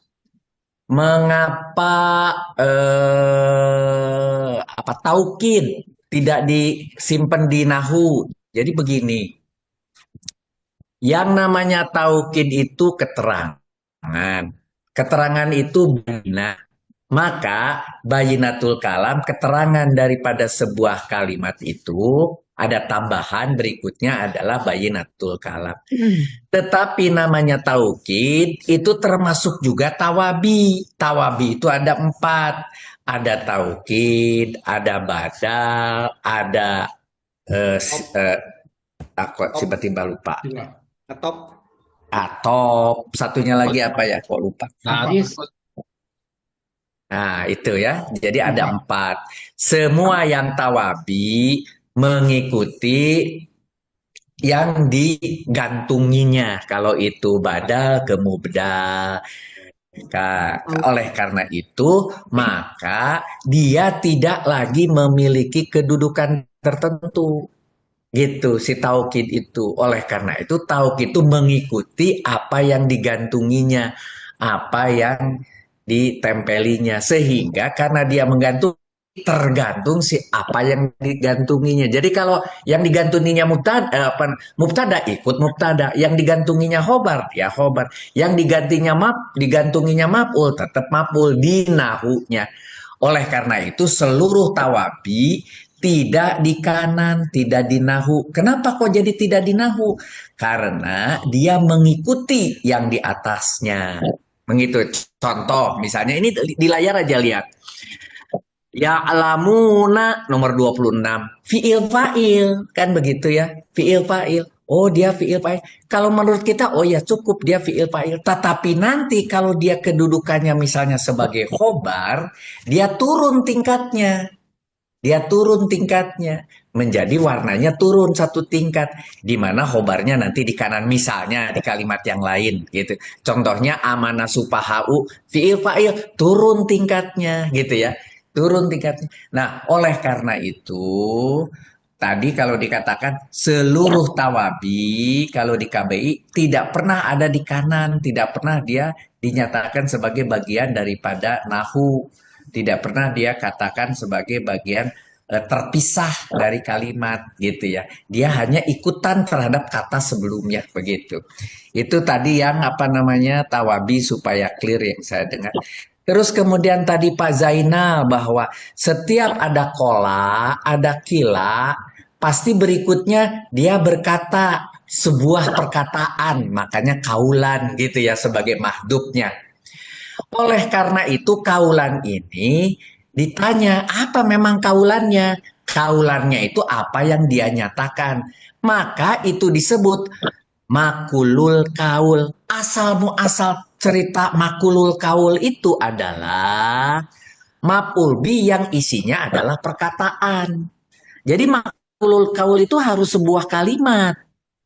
taukid tidak disimpan di nahu? Jadi begini, yang namanya taukid itu keterangan. Keterangan itu bayinah. Maka bayinatul kalam, keterangan daripada sebuah kalimat itu, ada tambahan berikutnya adalah bayinatul kalam. Tetapi namanya taukid itu termasuk juga tawabi. Tawabi itu ada 4. Ada taukid, ada badal, ada aku tiba-tiba lupa. Atop. Satunya lagi apa ya? Kok lupa? Nah, itu ya. Jadi ada 4. Semua yang tawabi mengikuti yang digantunginya. Kalau itu badal ke mubdal. Oleh karena itu, maka dia tidak lagi memiliki kedudukan tertentu. Gitu si taukid itu. Oleh karena itu, taukid itu mengikuti apa yang digantunginya, apa yang ditempelinya, sehingga karena dia tergantung si apa yang digantunginya. Jadi kalau yang digantunginya mubtada ikut mubtada, yang digantunginya khobar ya khobar, yang digantunginya maf'ul tetap maf'ul di nahunya. Oleh karena itu seluruh tawabi tidak di kanan, tidak di nahu. Kenapa kok jadi tidak di nahu? Karena dia mengikuti yang di atasnya. Begitu. Contoh misalnya ini di layar aja lihat. Ya alamuna nomor 26 fi'il fa'il, kan begitu ya, fi'il fa'il. Oh dia fi'il fa'il. Kalau menurut kita oh ya cukup dia fi'il fa'il. Tetapi nanti kalau dia kedudukannya misalnya sebagai khobar, dia turun tingkatnya. Menjadi warnanya turun 1 tingkat, di mana khobarnya nanti di kanan, misalnya di kalimat yang lain gitu. Contohnya amana supahau fi'il fa'il turun tingkatnya gitu ya. turun tingkatnya. Nah, oleh karena itu, tadi kalau dikatakan seluruh tawabi kalau di KBI tidak pernah ada di kanan, tidak pernah dia dinyatakan sebagai bagian daripada nahu, tidak pernah dia katakan sebagai bagian terpisah dari kalimat gitu ya. Dia hanya ikutan terhadap kata sebelumnya begitu. Itu tadi yang apa namanya tawabi supaya clear yang saya dengar. Terus kemudian tadi Pak Zainal bahwa setiap ada kola, ada kila, pasti berikutnya dia berkata sebuah perkataan, makanya kaulan gitu ya sebagai mahdubnya. Oleh karena itu kaulan ini ditanya apa memang kaulannya? Kaulannya itu apa yang dia nyatakan. Maka itu disebut makulul kaul. Asal muasal cerita makulul kaul itu adalah maf'ul bi yang isinya adalah perkataan. Jadi makulul kaul itu harus sebuah kalimat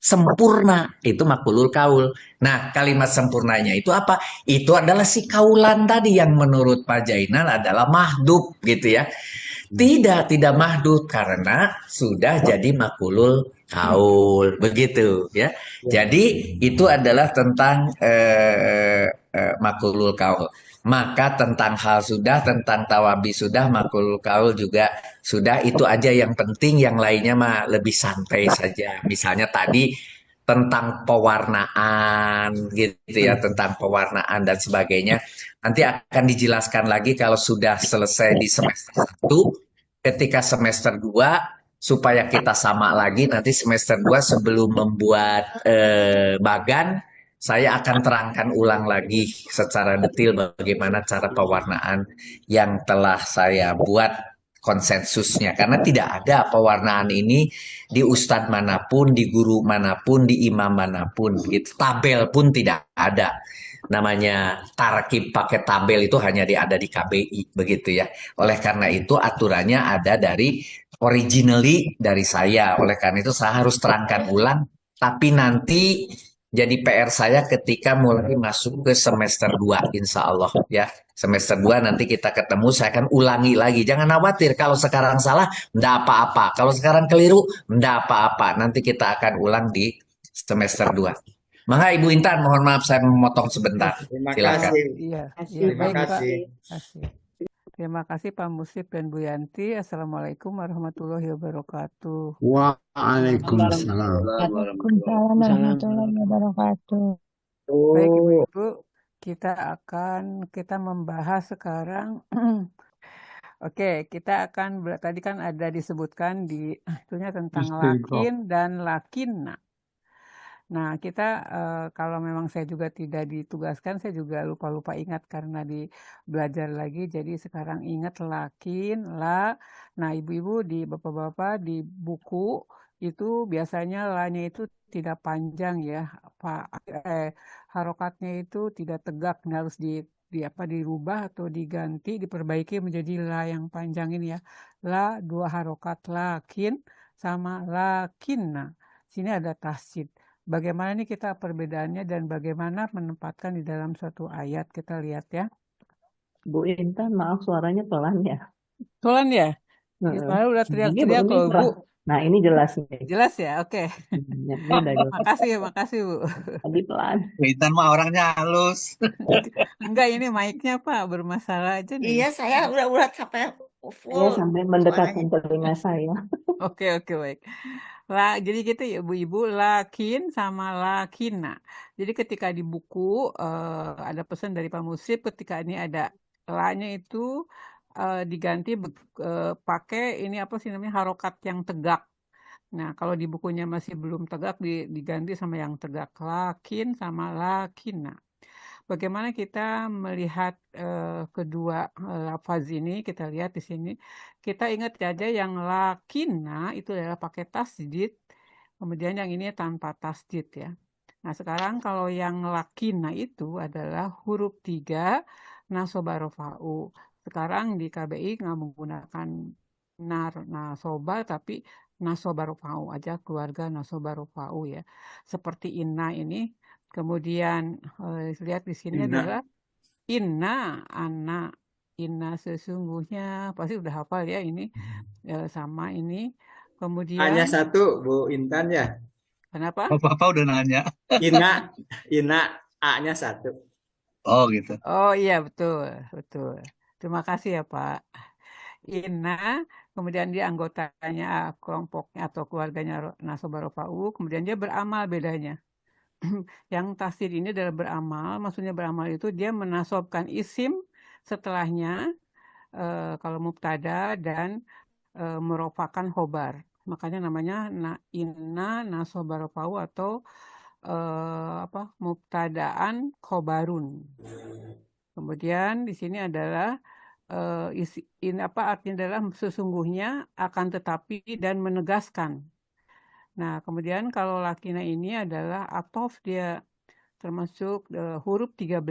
sempurna, itu makulul kaul. Nah, kalimat sempurnanya itu apa? Itu adalah si kaulan tadi yang menurut Pak Jainal adalah mahdub gitu ya. Tidak mahdud karena sudah jadi makulul kaul begitu ya. Jadi itu adalah tentang makulul kaul. Maka tentang hal sudah, tentang tawabi sudah, makulul kaul juga sudah. Itu aja yang penting, yang lainnya mah lebih santai saja. Misalnya tadi tentang pewarnaan gitu ya, tentang pewarnaan dan sebagainya. Nanti akan dijelaskan lagi kalau sudah selesai di semester 1, ketika semester 2 supaya kita sama lagi nanti semester 2 sebelum membuat bagan, saya akan terangkan ulang lagi secara detail bagaimana cara pewarnaan yang telah saya buat konsensusnya. Karena tidak ada pewarnaan ini di ustadz manapun, di guru manapun, di imam manapun. Gitu. Tabel pun tidak ada. Namanya tarkib pakai tabel itu hanya ada di KBI begitu ya. Oleh karena itu aturannya ada dari originally dari saya. Oleh karena itu saya harus terangkan ulang. Tapi nanti jadi PR saya ketika mulai masuk ke semester 2 insya Allah ya. Semester 2 nanti kita ketemu, saya akan ulangi lagi. Jangan khawatir kalau sekarang salah, enggak apa-apa. Kalau sekarang keliru, enggak apa-apa. Nanti kita akan ulang di semester 2. Maka Ibu Intan, mohon maaf saya memotong sebentar. Terima Silakan. kasih. Iya, Terima baik Pak. kasih. Terima kasih Pak Musib dan Bu Yanti. Assalamualaikum warahmatullahi wabarakatuh. Waalaikumsalam. Waalaikumsalam warahmatullahi wabarakatuh. Baik Ibu-Ibu, kita membahas sekarang. Oke, kita akan tadi kan ada disebutkan di itunya tentang lakin dan lakinna. Nah, kita kalau memang saya juga tidak ditugaskan, saya juga lupa-lupa ingat karena belajar lagi. Jadi sekarang ingat lakin, la. Nah, ibu-ibu, bapak-bapak di buku itu biasanya la-nya itu tidak panjang ya. Harokatnya itu tidak tegak, harus dirubah atau diganti, diperbaiki menjadi la yang panjang ini ya. La 2 harokat, lakin sama lakinna. Sini ada tasjid. Bagaimana nih kita perbedaannya dan bagaimana menempatkan di dalam suatu ayat, kita lihat ya. Bu Intan, maaf suaranya pelan ya. Pelan ya? Soalnya udah teriak-teriak loh Bu. Nah ini jelas nih. Jelas ya, oke. Ini udah jelas. Makasih Bu. Tadi pelan. Bu Intan mah orangnya halus. Enggak, ini mic-nya Pak bermasalah aja nih. Iya, saya udah sampai full. Saya sampai mendekatkan telinga saya. Oke, baik. Jadi gitu ya ibu-ibu, lakin sama lakina. Jadi ketika di buku ada pesan dari Pak Musib, ketika ini ada la-nya itu diganti pakai ini apa sih namanya, harokat yang tegak. Nah, kalau di bukunya masih belum tegak, diganti sama yang tegak, lakin sama lakina. Bagaimana kita melihat kedua lafaz ini, kita lihat di sini. Kita ingat aja yang lakinna itu adalah pakai tasdid, kemudian yang ini tanpa tasdid ya. Nah, sekarang kalau yang lakinna itu adalah huruf 3 nasoba rofa'u. Sekarang di KBI nggak menggunakan nasoba tapi nasoba rofa'u aja, keluarga nasoba rofa'u ya. Seperti inna ini. Kemudian lihat di sini adalah inna, anak. inna sesungguhnya, pasti udah hafal ya ini, sama ini. A-nya Kemudian, satu, Bu Intan ya. kenapa? Bapak udah nanya. Ina, A-nya satu. Oh gitu. Oh iya, betul, betul. Terima kasih ya Pak. Inna, kemudian dia anggotanya kelompoknya atau keluarganya Nasoba Rofa'u, kemudian dia beramal bedanya. Yang tasdid ini adalah beramal, maksudnya beramal itu dia menasobkan isim setelahnya kalau mubtada dan merofakan khobar. Makanya namanya inna nasoba rofa'u atau mubtadaan khobarun. Kemudian di sini adalah artinya adalah sesungguhnya akan tetapi dan menegaskan. Nah, kemudian kalau lakina ini adalah atof, dia termasuk huruf 13.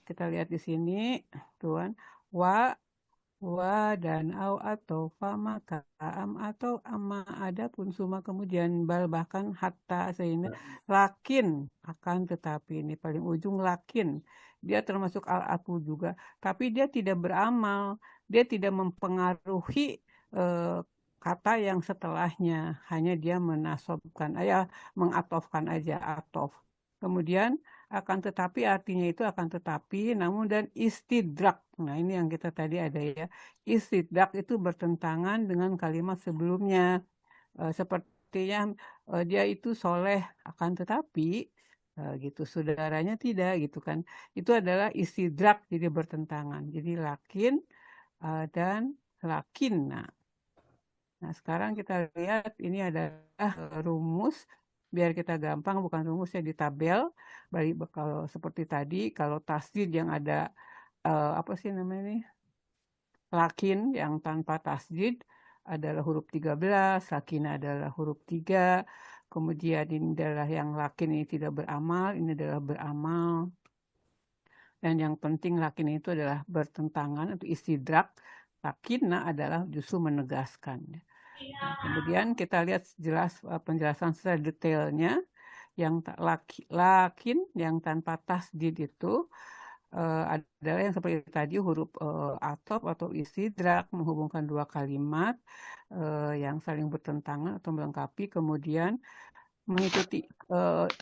Kita lihat di sini, tuan, wa dan au atau fama am atau amma, ada pun suma kemudian bal bahkan hatta, sehingga lakin akan tetapi, ini paling ujung lakin dia termasuk al-aku juga, tapi dia tidak beramal, dia tidak mempengaruhi kata yang setelahnya, hanya dia menasobkan, mengatofkan aja, atof. Kemudian akan tetapi artinya itu akan tetapi, namun dan istidrak. Nah ini yang kita tadi ada ya. Istidrak itu bertentangan dengan kalimat sebelumnya. Sepertinya dia itu soleh akan tetapi gitu, saudaranya tidak gitu kan. Itu adalah istidrak, jadi bertentangan. Jadi lakin dan lakin. Nah sekarang kita lihat ini adalah rumus. Biar kita gampang, bukan rumusnya di tabel. Kalau seperti tadi, kalau tasdid yang ada apa sih namanya ini? Lakin yang tanpa tasdid adalah huruf 13, lakin adalah huruf 3. Kemudian ini adalah yang lakin ini tidak beramal, ini adalah beramal. Dan yang penting lakin itu adalah bertentangan atau istidrak. Lakinna adalah justru menegaskan. Nah, kemudian kita lihat jelas penjelasan secara detailnya. Yang lakin yang tanpa tasdid itu adalah yang seperti tadi huruf atof atau istidrak, menghubungkan dua kalimat yang saling bertentangan atau melengkapi, kemudian mengikuti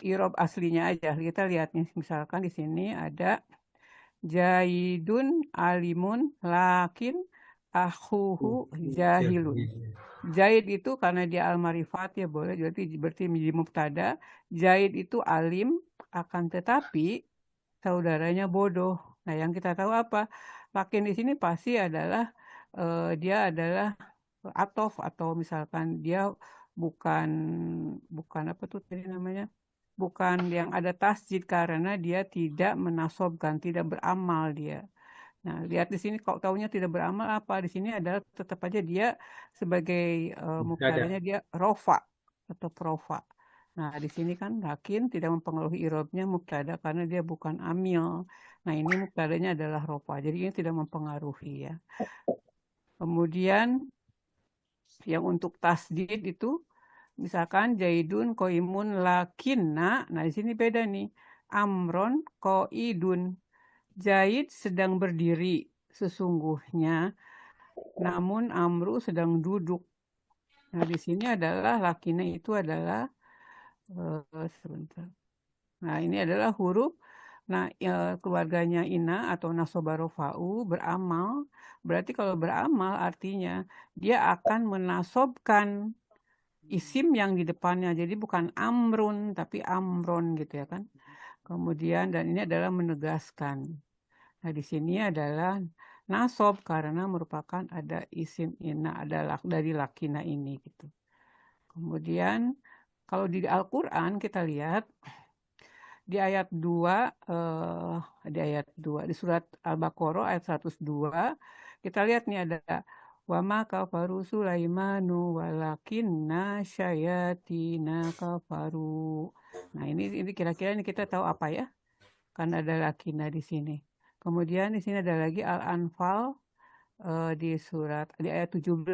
irob aslinya aja. Kita lihat nih, misalkan di sini ada Jaidun alimun lakin akhuhu jahilun. Jaid itu karena dia al-marifat ya boleh, berarti menjadi mubtada. Jaid itu alim, akan tetapi saudaranya bodoh. Nah, yang kita tahu apa? Lakin di sini pasti adalah dia adalah atof, atau misalkan dia bukan apa tuh tadi namanya? Bukan yang ada tasjid karena dia tidak menasobkan, tidak beramal dia. Nah, lihat di sini kok taunya tidak beramal apa? Di sini adalah tetap aja dia sebagai mubtadanya dia rofa atau profa. Nah, di sini kan lakin tidak mempengaruhi irobnya mubtada karena dia bukan amil. Nah, ini mubtadanya adalah rofa. Jadi ini tidak mempengaruhi ya. Kemudian yang untuk tasdid itu misalkan Jaidun koimun lakinna. Nah, di sini beda nih. Amron koidun. Zaid sedang berdiri sesungguhnya, namun Amru sedang duduk. Nah, di sini adalah lakinya itu adalah sebentar. Nah, ini adalah huruf. Nah, keluarganya Ina atau Nasoba Rofa'u beramal. Berarti kalau beramal artinya dia akan menasobkan isim yang di depannya. Jadi bukan Amrun tapi Amron gitu ya kan. Kemudian dan ini adalah menegaskan. Nah, di sini adalah nasob karena merupakan ada isim ina, adalah dari lakina ini gitu. Kemudian kalau di Al-Qur'an kita lihat di ayat 2 di surat Al-Baqarah ayat 102 kita lihat nih ada wa ma kafaru Sulaimanu walakinna syayatina kafaru. Nah, ini kira-kira ini kita tahu apa ya? Karena ada lakina di sini. Kemudian di sini ada lagi Al-Anfal di ayat 17.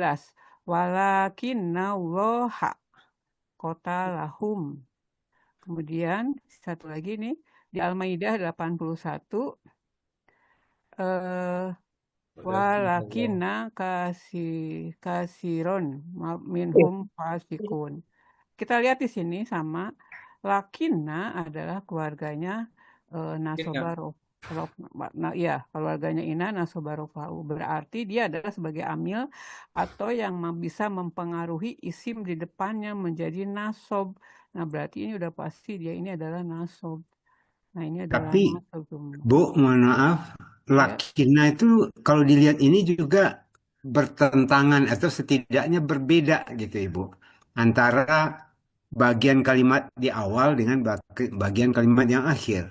Walakinna Allaha qatalahum. Kemudian satu lagi nih di Al-Maidah 81 Walakina kasiron minhum fasikun. Kita lihat di sini sama Lakina adalah keluarganya Nasobarov. Iya, keluarganya Ina Nasobarofau. Berarti dia adalah sebagai amil atau yang bisa mempengaruhi isim di depannya menjadi nasob. Nah, berarti ini udah pasti dia ini adalah nasob. Nah, ini adalah Tapi, nasob. Bu, mohon maaf, Ya, Lakina itu kalau dilihat ini juga bertentangan atau setidaknya berbeda gitu, Ibu. Antara bagian kalimat di awal dengan bagian kalimat yang akhir.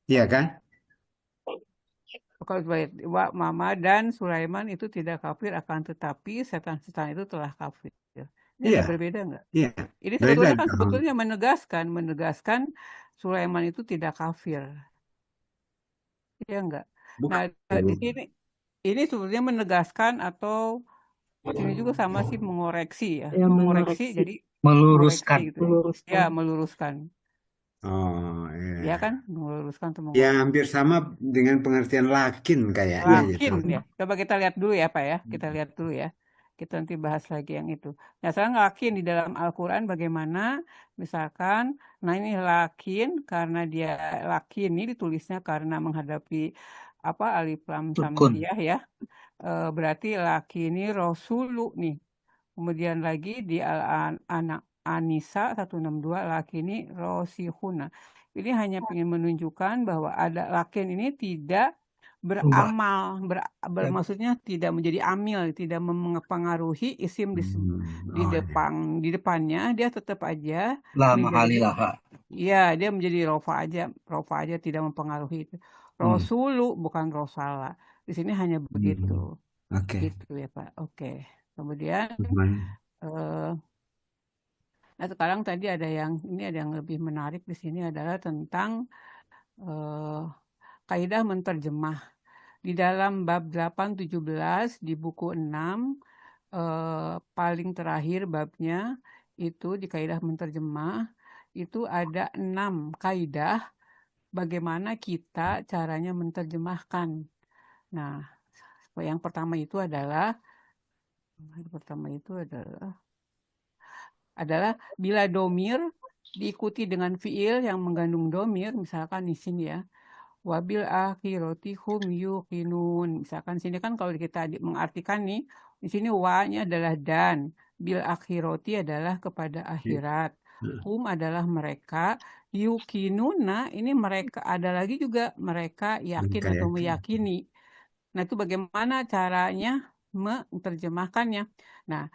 Iya kan? kalau Mama dan Sulaiman itu tidak kafir, akan tetapi setan-setan itu telah kafir. Ini Iya, ada berbeda nggak? iya. Ini Beda sebetulnya kan dong. menegaskan Sulaiman itu tidak kafir. Iya enggak? Nah, Bukan. di sini ini sebetulnya menegaskan atau sini juga sama sih mengoreksi ya. Ya, Mengoreksi mengoreksi. jadi Meluruskan. mengoreksi gitu. Ya, meluruskan. Oh, Ya iya. kan? Meluruskan atau Ya, mengoreksi. hampir sama dengan pengertian lakin kayaknya gitu. Lakin ya. Coba kita lihat dulu ya Pak ya. Kita lihat dulu ya. Kita nanti bahas lagi yang itu. Nah, sekarang lakin di dalam Al-Quran bagaimana? Misalkan, nah ini lakin karena dia lakin ini ditulisnya karena menghadapi apa alif lam Sukun. samsiyah ya. Berarti lakin ini rasulu nih. Kemudian lagi di anak Anisa 162 lakin ini rosihuna. Ini hanya ingin menunjukkan bahwa ada lakin ini tidak beramal, maksudnya tidak menjadi amil, tidak mempengaruhi isim di depannya, dia tetap aja La menjadi, mahalilaha. iya dia menjadi rofa aja tidak mempengaruhi itu. Rosulu bukan rosala. Di sini hanya begitu. Oke. Gitu ya Pak. Oke. Kemudian nah sekarang tadi ada yang lebih menarik di sini adalah tentang kaidah menterjemah. Di dalam bab 8-17 di buku 6 paling terakhir babnya itu di kaidah menterjemah itu ada 6 kaidah bagaimana kita caranya menterjemahkan. Nah, yang pertama itu adalah bila domir diikuti dengan fiil yang mengandung domir, misalkan di sini ya, wabil akhirati hum yuqinun. Misalkan sini kan kalau kita mengartikan nih, di sini wa-nya adalah dan, bil akhirati adalah kepada akhirat. Hum adalah mereka, yuqinuna ini mereka, ada lagi juga mereka yakin atau meyakini. Nah, itu bagaimana caranya menerjemahkannya? Nah,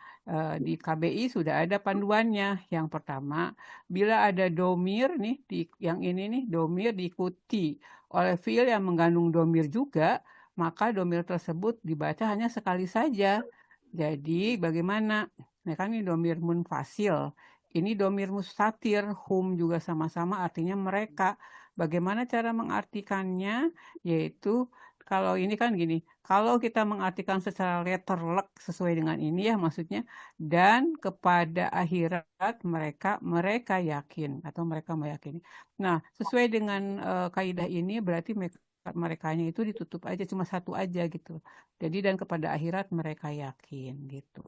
di KBI sudah ada panduannya. Yang pertama, bila ada domir nih, yang ini nih, domir diikuti oleh fiil yang mengandung domir juga, maka domir tersebut dibaca hanya sekali saja. Jadi, bagaimana? Nah, kan ini domir munfasil. Ini domir mustatir, hum juga sama-sama artinya mereka. Bagaimana cara mengartikannya? Yaitu kalau ini kan gini, kalau kita mengartikan secara letterlek sesuai dengan ini ya maksudnya, dan kepada akhirat mereka yakin atau mereka meyakini. Nah, sesuai dengan kaidah ini berarti merekanya itu ditutup aja cuma satu aja gitu. Jadi dan kepada akhirat mereka yakin gitu.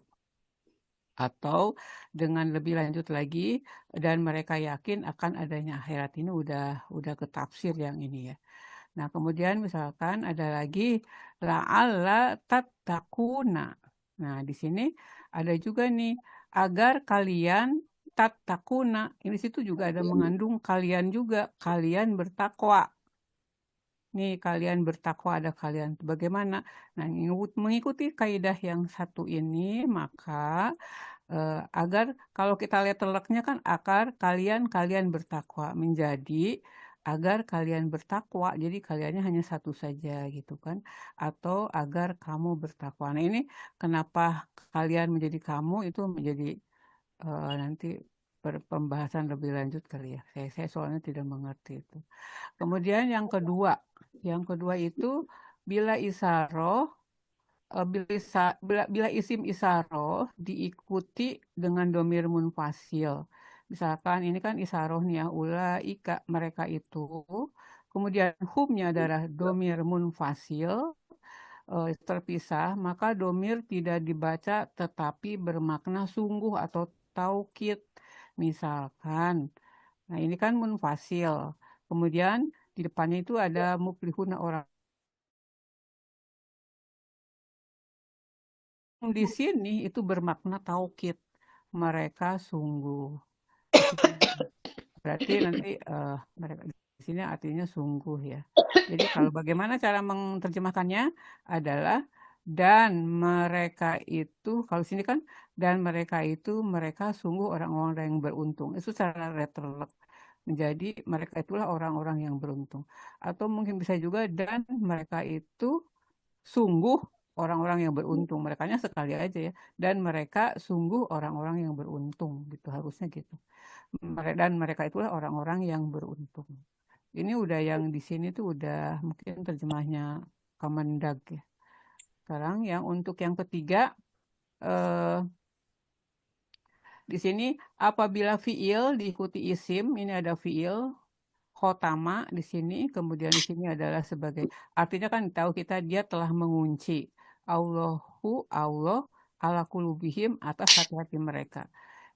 Atau dengan lebih lanjut lagi dan mereka yakin akan adanya akhirat ini udah ketafsir yang ini ya. Nah, kemudian misalkan ada lagi la'alla tattaquna. Nah, di sini ada juga nih agar kalian tattaquna. Ini situ juga ada mengandung kalian juga, kalian bertakwa. Nih, kalian bertakwa ada kalian. Bagaimana? Nah, mengikuti kaidah yang satu ini, maka agar kalau kita lihat teleknya kan akar kalian bertakwa menjadi agar kalian bertakwa, jadi kaliannya hanya satu saja gitu kan, atau agar kamu bertakwa. Nah ini kenapa kalian menjadi kamu itu menjadi nanti pembahasan lebih lanjut kali ya. Saya soalnya tidak mengerti itu. Kemudian yang kedua itu bila isaroh, bila isim isaroh diikuti dengan domir munfasil. Misalkan ini kan isaroh nih ya, ulaika mereka itu. Kemudian humnya adalah domir munfasil. terpisah, maka domir tidak dibaca tetapi bermakna sungguh atau taukid. Misalkan, nah ini kan munfasil. Kemudian di depannya itu ada muflihuna, orang. Di sini itu bermakna taukid. Mereka sungguh. Di sini berarti nanti mereka di sini artinya sungguh ya. Jadi kalau bagaimana cara menerjemahkannya adalah dan mereka itu, kalau sini kan dan mereka itu mereka sungguh orang-orang yang beruntung. Itu secara letterlek. Menjadi mereka itulah orang-orang yang beruntung. Atau mungkin bisa juga dan mereka itu sungguh orang-orang yang beruntung. Merekanya sekali aja ya. Dan mereka sungguh orang-orang yang beruntung gitu, harusnya gitu. Dan mereka itulah orang-orang yang beruntung. Ini udah yang di sini tuh udah mungkin terjemahnya Kemendag ya. Sekarang yang untuk yang ketiga, di sini apabila fiil diikuti isim, ini ada fiil khotama di sini, kemudian di sini adalah sebagai, artinya kan tahu kita dia telah mengunci. Allahu Allah ala kulubihim, atas hati-hati mereka.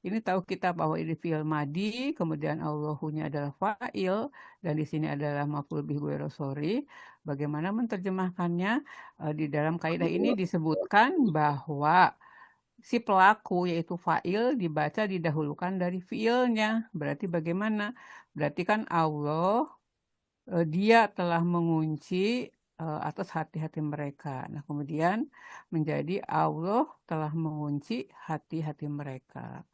Ini tahu kita bahwa ini fi'il madi, kemudian Allahunya adalah fa'il, dan di sini adalah maf'ul bihi ghairu sori. Bagaimana menerjemahkannya? Di dalam kaidah ini disebutkan bahwa si pelaku yaitu fa'il dibaca didahulukan dari fi'ilnya. Berarti bagaimana? Berarti kan Allah dia telah mengunci atas hati-hati mereka. Nah, kemudian menjadi Allah telah mengunci hati-hati mereka.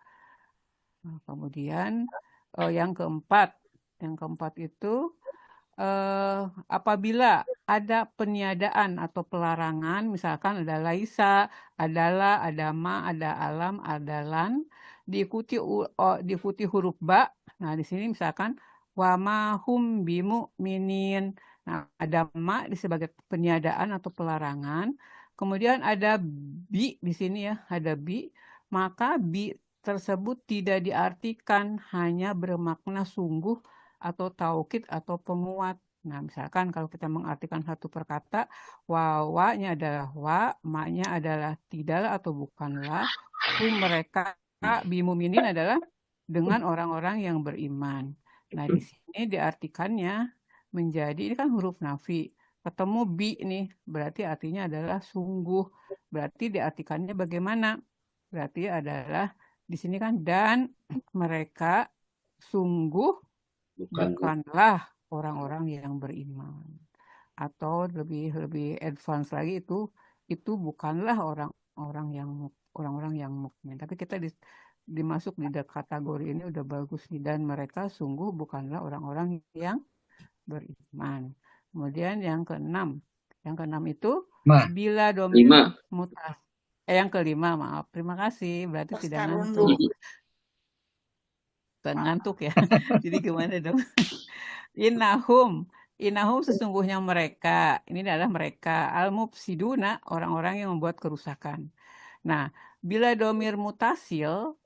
Nah, kemudian yang keempat itu apabila ada peniadaan atau pelarangan, misalkan ada laisa, adalah, ada ma, ada alam, ada lan, diikuti huruf ba. Nah, di sini misalkan wa ma hum bimu'minin. Nah, ada ma di sebagai peniadaan atau pelarangan. Kemudian ada bi di sini ya, ada bi. Maka bi tersebut tidak diartikan hanya bermakna sungguh atau taukid atau penguat. Nah, misalkan kalau kita mengartikan satu perkata, wa-nya adalah wa, ma-nya adalah tidaklah atau bukanlah, mereka bimuminin adalah dengan orang-orang yang beriman. Nah, di sini diartikannya menjadi, ini kan huruf nafi, ketemu bi nih, berarti artinya adalah sungguh. Berarti diartikannya bagaimana? Berarti adalah di sini kan dan mereka sungguh bukanlah orang-orang yang beriman. Atau lebih advance lagi itu bukanlah orang-orang yang mukmin. Tapi kita dimasuk di kategori ini udah bagus nih, dan mereka sungguh bukanlah orang-orang yang beriman. Kemudian yang keenam itu bila domir mutas. Yang kelima, maaf. Terima kasih. Berarti tidak ngantuk. Ngantuk ya. Jadi gimana dong? Innahum sesungguhnya mereka. Ini adalah mereka. Al-mufsiduna, orang-orang yang membuat kerusakan. Nah, bila domir mutasil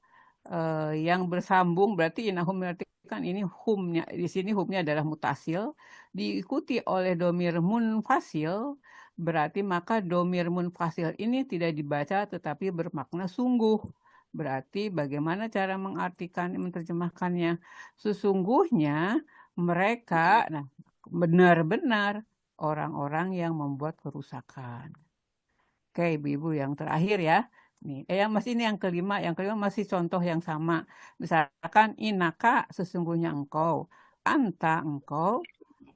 yang bersambung, berarti innahum berarti kan ini humnya. Di sini humnya adalah mutasil. Diikuti oleh domir munfasil, berarti maka domir munfasil ini tidak dibaca tetapi bermakna sungguh. Berarti bagaimana cara menerjemahkannya? Sesungguhnya mereka, nah benar-benar orang-orang yang membuat kerusakan. Oke, ibu-ibu yang terakhir ya. Nih, ini yang kelima masih contoh yang sama. Misalkan inaka sesungguhnya engkau, anta engkau,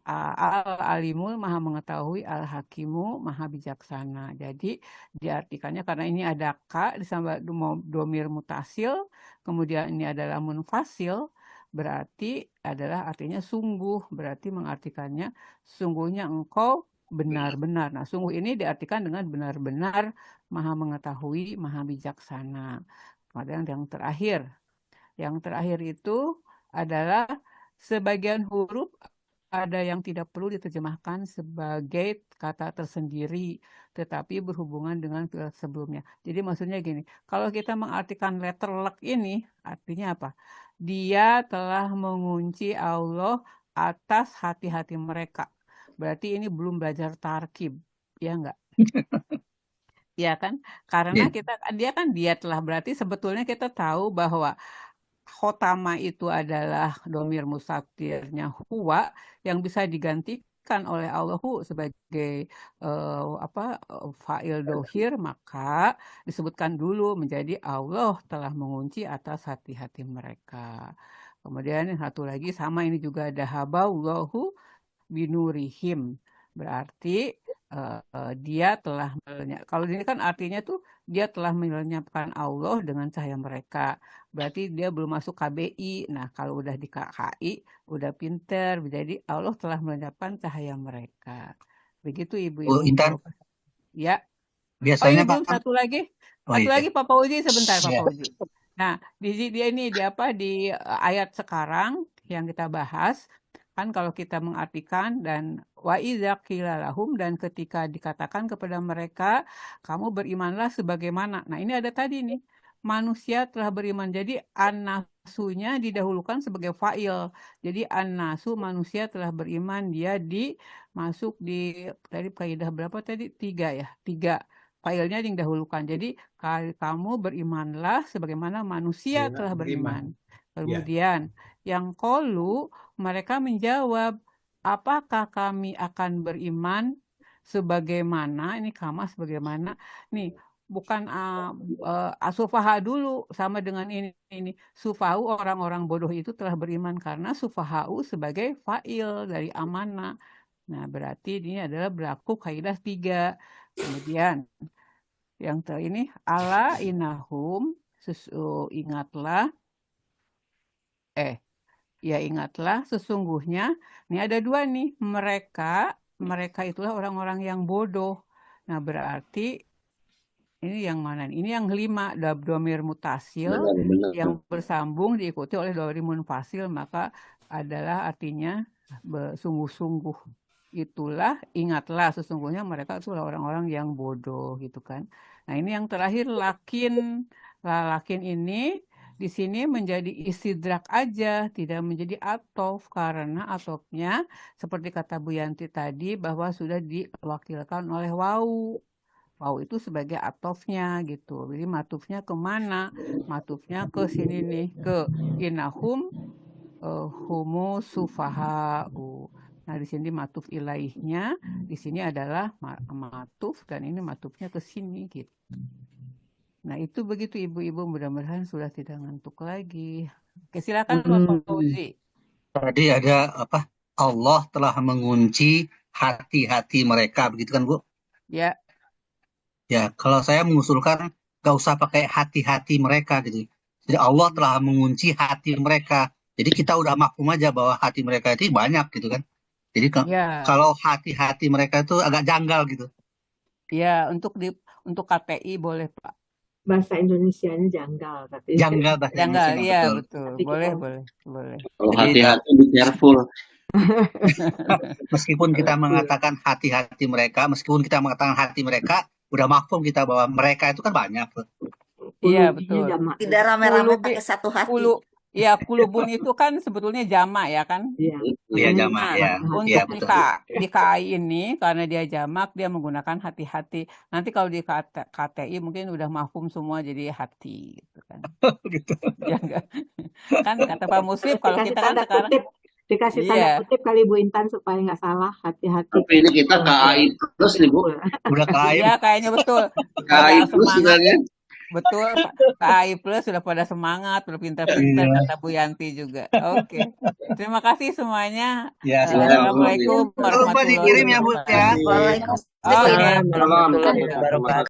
al-alimul maha mengetahui, al-hakimu maha bijaksana. Jadi diartikannya karena ini ada ka disambah domir mutasil, kemudian ini adalah munfasil, berarti adalah artinya sungguh, berarti mengartikannya sungguhnya engkau benar-benar. Nah, sungguh ini diartikan dengan benar-benar maha mengetahui, maha bijaksana. Kemudian yang terakhir itu adalah sebagian huruf ada yang tidak perlu diterjemahkan sebagai kata tersendiri, tetapi berhubungan dengan fi'il sebelumnya. Jadi maksudnya gini, kalau kita mengartikan letterlek ini, artinya apa? Dia telah mengunci Allah atas hati-hati mereka. Berarti ini belum belajar tarkib, ya enggak? Ya kan? Karena Iya. dia kan diet lah, berarti sebetulnya kita tahu bahwa khotama itu adalah domir mustatirnya huwa yang bisa digantikan oleh Allahu sebagai fa'il dohir, maka disebutkan dulu menjadi Allah telah mengunci atas hati-hati mereka. Kemudian yang satu lagi sama, ini juga ada haballahu binurihim, berarti dia telah kalau ini kan artinya tuh dia telah melenyapkan Allah dengan cahaya mereka, berarti dia belum masuk KBI. Nah kalau udah di KKI udah pinter, jadi Allah telah melenyapkan cahaya mereka. Begitu Oh, ibu-ibu Intan, ya. Oh biasanya ini belum Pak. satu lagi. Oh Satu iya. lagi Pak Fauzi, sebentar Pak Iya. Fauzi. Nah, di ayat sekarang yang kita bahas kan, kalau kita mengartikan dan wa idza qila lahum, dan ketika dikatakan kepada mereka kamu berimanlah sebagaimana. Nah, ini ada tadi nih, manusia telah beriman. Jadi an-nasunya didahulukan sebagai fa'il. Jadi an-nasu, manusia telah beriman, dia masuk di tadi kaidah berapa tadi? 3 ya. 3. Fa'ilnya yang didahulukan. Jadi kamu berimanlah sebagaimana manusia telah beriman. Kemudian yang qalu, mereka menjawab, apakah kami akan beriman sebagaimana, ini kama sebagaimana nih, bukan sufaha dulu sama dengan ini sufahu, orang-orang bodoh itu telah beriman, karena sufahu sebagai fa'il dari amanah. Nah berarti ini adalah berlaku kaidah 3. Kemudian yang ini ala inahum, ingatlah ingatlah sesungguhnya, ini ada 2 nih, mereka itulah orang-orang yang bodoh. Nah berarti ini yang mana? Ini yang 5, domir mutasil Benar. yang bersambung diikuti oleh domir munfasil, maka adalah artinya sungguh-sungguh. Itulah, ingatlah sesungguhnya mereka itulah orang-orang yang bodoh gitu kan. Nah ini yang terakhir lakin ini di sini menjadi istidrak aja, tidak menjadi atof, karena atofnya seperti kata Bu Yanti tadi bahwa sudah diwakilkan oleh wau. Wau itu sebagai atofnya gitu. Jadi matufnya kemana? Matufnya ke sini nih, ke inahum humu sufahau. Nah di sini matuf ilaihnya, di sini adalah matuf, dan ini matufnya ke sini gitu. Nah itu begitu ibu-ibu, mudah-mudahan sudah tidak ngantuk lagi. Oke, silakan Pak Fauzi. Tadi ada apa? Allah telah mengunci hati-hati mereka, begitu kan Bu? Ya. Ya, kalau saya mengusulkan gak usah pakai hati-hati mereka gitu. Jadi Allah telah mengunci hati mereka. Jadi kita udah maklum aja bahwa hati mereka itu banyak gitu kan. Jadi kalau hati-hati mereka itu agak janggal gitu. Ya, untuk KTI boleh Pak. Bahasa Indonesianya janggal, tapi janggal bahasa janggal, Indonesia, iya betul. betul. Boleh. Kalau hati-hati, be careful. Meskipun kita mengatakan hati-hati mereka, meskipun kita mengatakan hati mereka, udah maklum kita bahwa mereka itu kan banyak. Iya betul. Tidak rame-rame pakai satu hati. Ya, kulubun itu kan sebetulnya jamak ya kan? Iya jamak ya. Untuk di KAI ini karena dia jamak, dia menggunakan hati-hati. Nanti kalau di KTI mungkin udah mafhum semua jadi hati gitu kan. Gitu. Ya enggak? Kan kata Pak Muslim kalau kita kan sekarang dikasih tanda kutip kali Bu Intan supaya nggak salah, hati-hati. Tapi ini kita KAI plus nih Bu. Udah KAI. Iya kayaknya betul. KAI plus sebenarnya. Betul, KAI Plus sudah pada semangat, sudah pintar-pintar, kata Bu Yanti juga. Oke. Terima kasih semuanya. Ya, Assalamualaikum warahmatullahi wabarakatuh. Dikirim ya Bu ya. Waalaikumsalam warahmatullahi wabarakatuh.